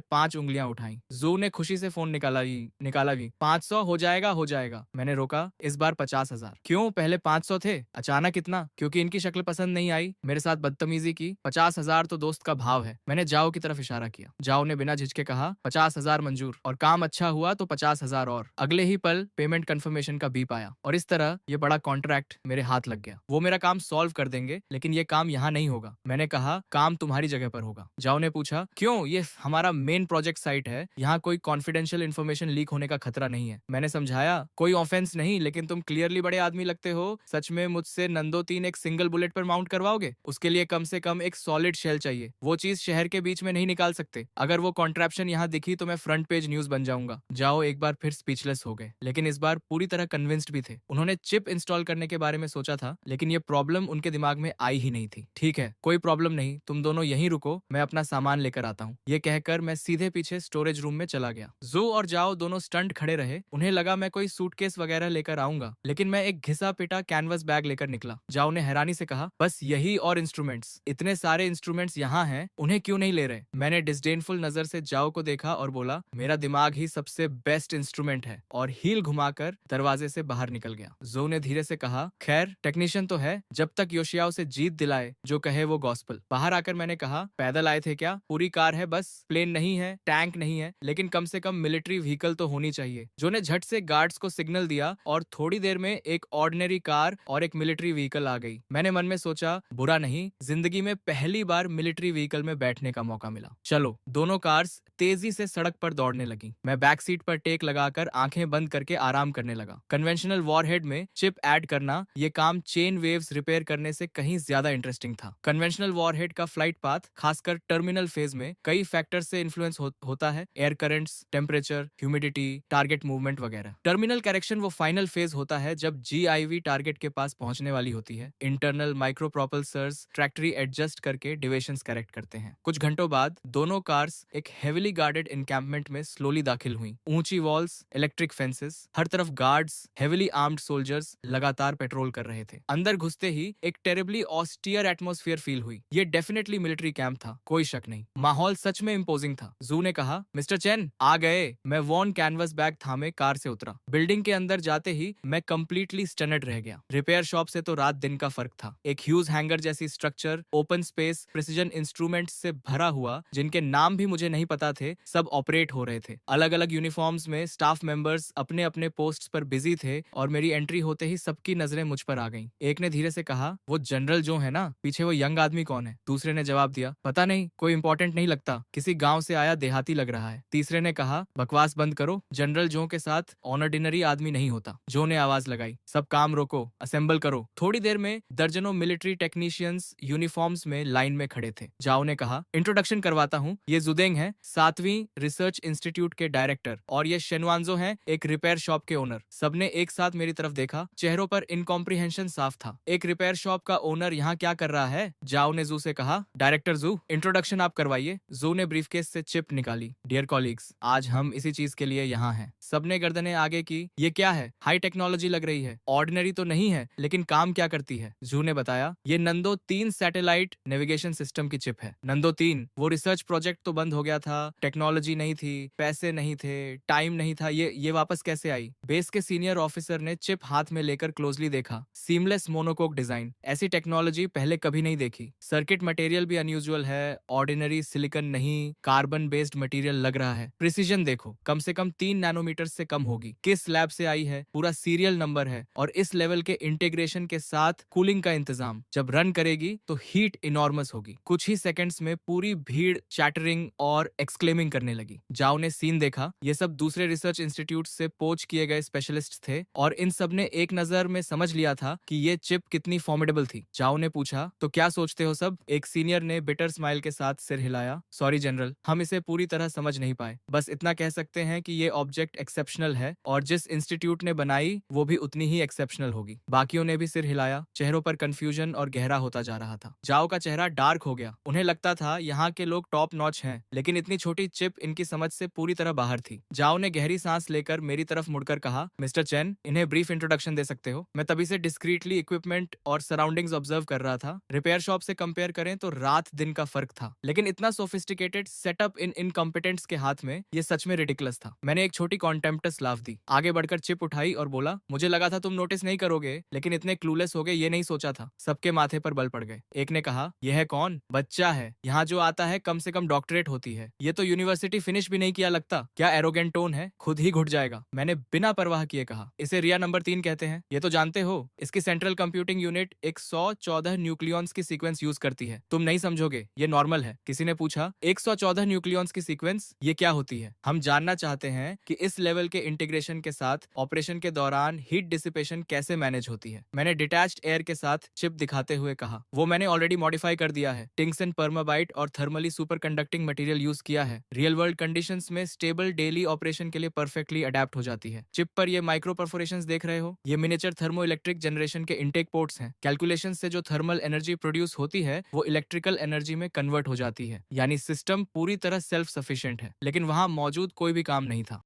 5 उंगलियां उठाई। जू ने खुशी से फोन निकाला भी। 500 हो जाएगा। मैंने रोका, इस बार 50,000। क्यों? पहले 500 थे, अचानक इतना? क्योंकि इनकी शक्ल पसंद नहीं आई, मेरे साथ बदतमीजी की। 50,000 तो दोस्त का भाव है। मैंने जाओ की तरफ इशारा किया। जाओ ने बिना झिझके कहा, 50,000 मंजूर, और काम अच्छा हुआ तो 50,000 और। अगले ही पल पेमेंट कंफर्मेशन का बीप आया और इस तरह ये बड़ा कॉन्ट्रैक्ट मेरे हाथ लग गया। वो मेरा काम सॉल्व कर देंगे, लेकिन ये काम यहाँ नहीं होगा। मैंने कहा, काम तुम्हारी जगह पर होगा। जाओ ने पूछा, क्यों? ये हमारा मेन प्रोजेक्ट साइट है, यहाँ कोई कॉन्फिडेंशियल इन्फॉर्मेशन लीक होने का खतरा नहीं है। मैंने समझाया, कोई ऑफेंस नहीं, लेकिन तुम क्लियरली बड़े आदमी लगते हो। सच में मुझसे नंदो 3 एक सिंगल बुलेट पर माउंट करवाओगे? उसके लिए कम से कम एक सॉलिड शेल चाहिए। वो चीज शहर के बीच में नहीं निकाल सकते। अगर वो कॉन्ट्रैप्शन यहाँ दिखी तो मैं फ्रंट पेज न्यूज बन जाऊंगा। जाओ एक बार फिर स्पीचलेस हो गए, लेकिन इस बार पूरी तरह कन्विंस्ड भी थे। उन्होंने चिप इंस्टॉल करने के बारे में सोचा था, लेकिन ये प्रॉब्लम उनके दिमाग में आई ही नहीं थी। ठीक है, कोई प्रॉब्लम नहीं, तुम दोनों यहीं रुको, मैं अपना सामान लेकर आता हूँ। ये कहकर मैं सीधे पीछे स्टोरेज रूम में चला गया। जू और जाओ दोनों स्टंट खड़े रहे। उन्हें लगा मैं कोई सूटकेस वगैरह लेकर आऊंगा, लेकिन मैं एक घिसा पिटा कैनवस बैग लेकर निकला। जाओ ने हैरानी से कहा, बस यही और इंस्ट्रूमेंट्स? इतने सारे इंस्ट्रूमेंट्स यहाँ हैं, उन्हें क्यों नहीं ले रहे? मैंने डिस्डेनफुल नजर से जाओ को देखा और बोला, मेरा दिमाग ही सबसे बेस्ट इंस्ट्रूमेंट है, और हील घुमाकर दरवाजे से बाहर निकल गया। जो ने धीरे से कहा, खैर टेक्नीशियन तो है, जब तक योशियाओ से जीत दिलाए जो कहे वो गॉस्पल। बाहर आकर मैंने कहा, पैदल आए थे क्या? पूरी कार है बस, प्लेन नहीं है, टैंक नहीं है, लेकिन कम से कम मिलिट्री व्हीकल तो होनी चाहिए। जो ने झट से गार्ड्स को सिग्नल दिया और थोड़ी देर में एक ऑर्डिनरी कार और एक मिलिट्री व्हीकल आ गई। मैंने मन में सोचा, बुरा नहीं, जिंदगी में पहली बार मिलिट्री व्हीकल में बैठने का मौका मिला। चलो। दोनों कार्स तेजी से सड़क पर दौड़ने लगी। मैं बैक सीट पर टेक लगाकर आंखें बंद करके आराम करने लगा। कन्वेंशनल वॉरहेड में चिप ऐड करना, ये काम चेन वेव्स रिपेयर करने से कहीं ज्यादा इंटरेस्टिंग था। कन्वेंशनल वॉरहेड का फ्लाइट पाथ, खासकर टर्मिनल फेज में, कई फैक्टर से इन्फ्लुएंस होता है। Air currents, temperature, humidity, target movement वगैरह। टर्मिनल करेक्शन वो फाइनल फेज होता है जब GIV टारगेट के पास पहुंचने वाली होती है। इंटरनल माइक्रो प्रोपल्सर्स ट्रैक्टरी एडजस्ट करके डिविएशंस करेक्ट करते हैं। कुछ घंटों बाद दोनों कार्स एक हेविली गार्डेड एनकैंपमेंट में स्लोली दाखिल हुई। ऊंची वॉल्स, इलेक्ट्रिक फेंसेस, हर तरफ गार्ड्स, हेविली आर्म्ड सोल्जर्स लगातार पेट्रोल कर रहे थे। अंदर घुसते ही एक टेरिबली ऑस्टियर एटमॉस्फेयर फील हुई। ये डेफिनेटली मिलिट्री कैंप था, कोई शक नहीं। माहौल सच में इंपोजिंग था। जू ने कहा, मिस्टर चेन आ गए। मैं वॉन कैनवस बैग थामे कार से उतरा। बिल्डिंग के अंदर जाते ही मैं कंप्लीटली स्टनड रह गया। रिपेयर शॉप से तो रात दिन का फर्क था। एक ह्यूज हैंगर जैसी structure, open space, precision instruments से भरा हुआ, जिनके नाम भी मुझे नहीं पता थे, सब ऑपरेट हो रहे थे। अलग अलग यूनिफॉर्म्स में स्टाफ मेंबर्स अपने अपने पोस्ट पर बिजी थे और मेरी एंट्री होते ही सबकी नजरें मुझ पर आ गईं। एक ने धीरे से कहा, वो जनरल जो है ना, पीछे वो यंग आदमी कौन है? दूसरे ने जवाब दिया, पता नहीं, कोई इंपॉर्टेंट नहीं लगता, किसी गांव से आया देहाती लग रहा है। तीसरे ने कहा, बकवास बंद करो, जनरल जो के साथ ऑर्डिनरी आदमी नहीं होता। जो ने आवाज लगाई, सब काम रोको, असेंबल करो। थोड़ी देर में दर्जनों मिलिट्री टेक्नीशियंस यूनिफॉर्म्स में लाइन में खड़े थे। जाओ ने कहा, इंट्रोडक्शन करवाता हूँ, ये जुदेंग है, 7वीं रिसर्च इंस्टीट्यूट के डायरेक्टर, और ये शेनवांजो हैं, एक रिपेयर शॉप के ओनर। सबने एक साथ मेरी तरफ देखा। चेहरों पर इनकॉम्प्रिहेंशन साफ था। एक रिपेयर शॉप का ओनर यहाँ क्या कर रहा है? जाओ ने जू से कहा, डायरेक्टर जू, इंट्रोडक्शन आप करवाइए। जू ने ब्रीफकेस से चिप निकाली। डियर कॉलीग्स, आज हम इसी चीज के लिए यहाँ हैं। सबने गर्दनें आगे की। ये क्या है? हाई टेक्नोलॉजी लग रही है। ऑर्डिनरी तो नहीं है, लेकिन काम क्या करती है? जू ने बताया, ये नंदो 3 सैटेलाइट नेविगेशन सिस्टम की चिप है। नंदो 3, वो रिसर्च प्रोजेक्ट तो बंद हो गया था, टेक्नोलॉजी नहीं थी, पैसे नहीं थे, टाइम नहीं था, ये वापस कैसे आई? बेस के सीनियर ऑफिसर ने चिप हाथ में लेकर क्लोजली देखा। सीमलेस मोनोकोक डिजाइन, ऐसी टेक्नोलॉजी पहले कभी नहीं देखी। सर्किट मटेरियल भी अनयूजुअल है, ऑर्डिनरी सिलिकॉन नहीं, कार्बन बेस्ड मटेरियल लग रहा है। प्रिसीजन देखो, कम से कम 3 नैनोमीटर से कम होगी। किस लैब से आई है, पूरा सीरियल नंबर है, और इस लेवल के इंटीग्रेशन के साथ कूलिंग का इंतजाम। जब रन करेगी तो हीट इनॉर्मस होगी। कुछ ही सेकंड्स में पूरी भीड़ चैटरिंग और एक्सक्लेमिंग करने लगी। जाओ ने सीन देखा। ये सब दूसरे रिसर्च इंस्टीट्यूट से पोच किए गए स्पेशलिस्ट थे, और इन सब ने एक नजर में समझ लिया था कि ये चिप कितनी फॉर्मिडेबल थी। जाओ ने पूछा, तो क्या सोचते हो सब? एक सीनियर ने बिटर स्माइल के साथ सिर हिलाया। सॉरी जनरल, हम इसे पूरी तरह समझ नहीं पाए। बस इतना कह सकते हैं कि ये ऑब्जेक्ट एक्सेप्शनल है, और जिस इंस्टीट्यूट ने बनाई वो भी उतनी ही एक्सेप्शनल होगी। बाकियों ने भी सिर हिलाया। चेहरों पर कंफ्यूजन और गहरा होता जा रहा था। जाओ का चेहरा डार्क हो गया। उन्हें लगता था यहाँ के लोग टॉप नॉच हैं, लेकिन इतनी छोटी चिप इनकी समझ से पूरी तरह बाहर थी। जाओ ने गहरी सांस लेकर मेरी तरफ मुड़कर कहा, मिस्टर चेन, इन्हें ब्रीफ इंट्रोडक्शन दे सकते हो? मैं तभी से डिस्क्रीटली इक्विपमेंट और सराउंडिंग्स ऑब्जर्व कर रहा था। रिपेयर शॉप से कंपेयर करें तो रात दिन का फर्क था, लेकिन इतना सोफिस्टिकेटेड सेटअप इन इनकॉम्पिटेंट्स के हाथ में, ये सच में रिडिकुलस था। मैंने एक छोटी कॉन्टेम्प्टस लाफ दी, आगे बढ़कर चिप उठाई और बोला, मुझे लगा था तुम नोटिस नहीं करोगे, लेकिन इतने क्लूलेस हो गए ये नहीं सोचा था। सबके माथे पर बल पड़ गए। एक ने कहा, यह है कौन? बच्चा है, यहाँ जो आता है कम से कम डॉक्टरेट होती है, ये तो यूनिवर्सिटी फिनिश भी नहीं किया लगता। क्या एरोगेंट टोन है, खुद ही घुट जाएगा। मैंने बिना परवाह किए कहा, इसे रिया नंबर 3 कहते हैं, ये तो जानते हो। इसकी सेंट्रल कंप्यूटिंग यूनिट 114 न्यूक्लियॉन्स की सीक्वेंस यूज करती है। तुम नहीं समझोगे, ये नॉर्मल है। किसी ने पूछा, 114 न्यूक्लियॉन्स की सीक्वेंस ये क्या होती है? हम जानना चाहते हैं कि इस लेवल के इंटीग्रेशन के साथ ऑपरेशन के दौरान हीट डिसिपेशन कैसे मैनेज होती है। मैंने डिटैच्ड एयर के साथ चिप दिखाते हुए कहा, वो मैंने ऑलरेडी मॉडिफाई कर दिया है। टिंगसन परमाबाइट और thermally super conducting material use किया है। रियल वर्ल्ड कंडीशंस में स्टेबल डेली ऑपरेशन के लिए परफेक्टली अडेप्ट हो जाती है। चिप पर ये माइक्रो परफोरेशंस देख रहे हो, ये मिनिएचर थर्मो इलेक्ट्रिक जनरेशन के इंटेक पोर्ट्स हैं। कैलकुलेशन से जो थर्मल एनर्जी प्रोड्यूस होती है वो इलेक्ट्रिकल एनर्जी में कन्वर्ट हो जाती है, यानी सिस्टम पूरी तरह सेल्फ सफिशिएंट है। लेकिन वहां मौजूद कोई भी काम नहीं था।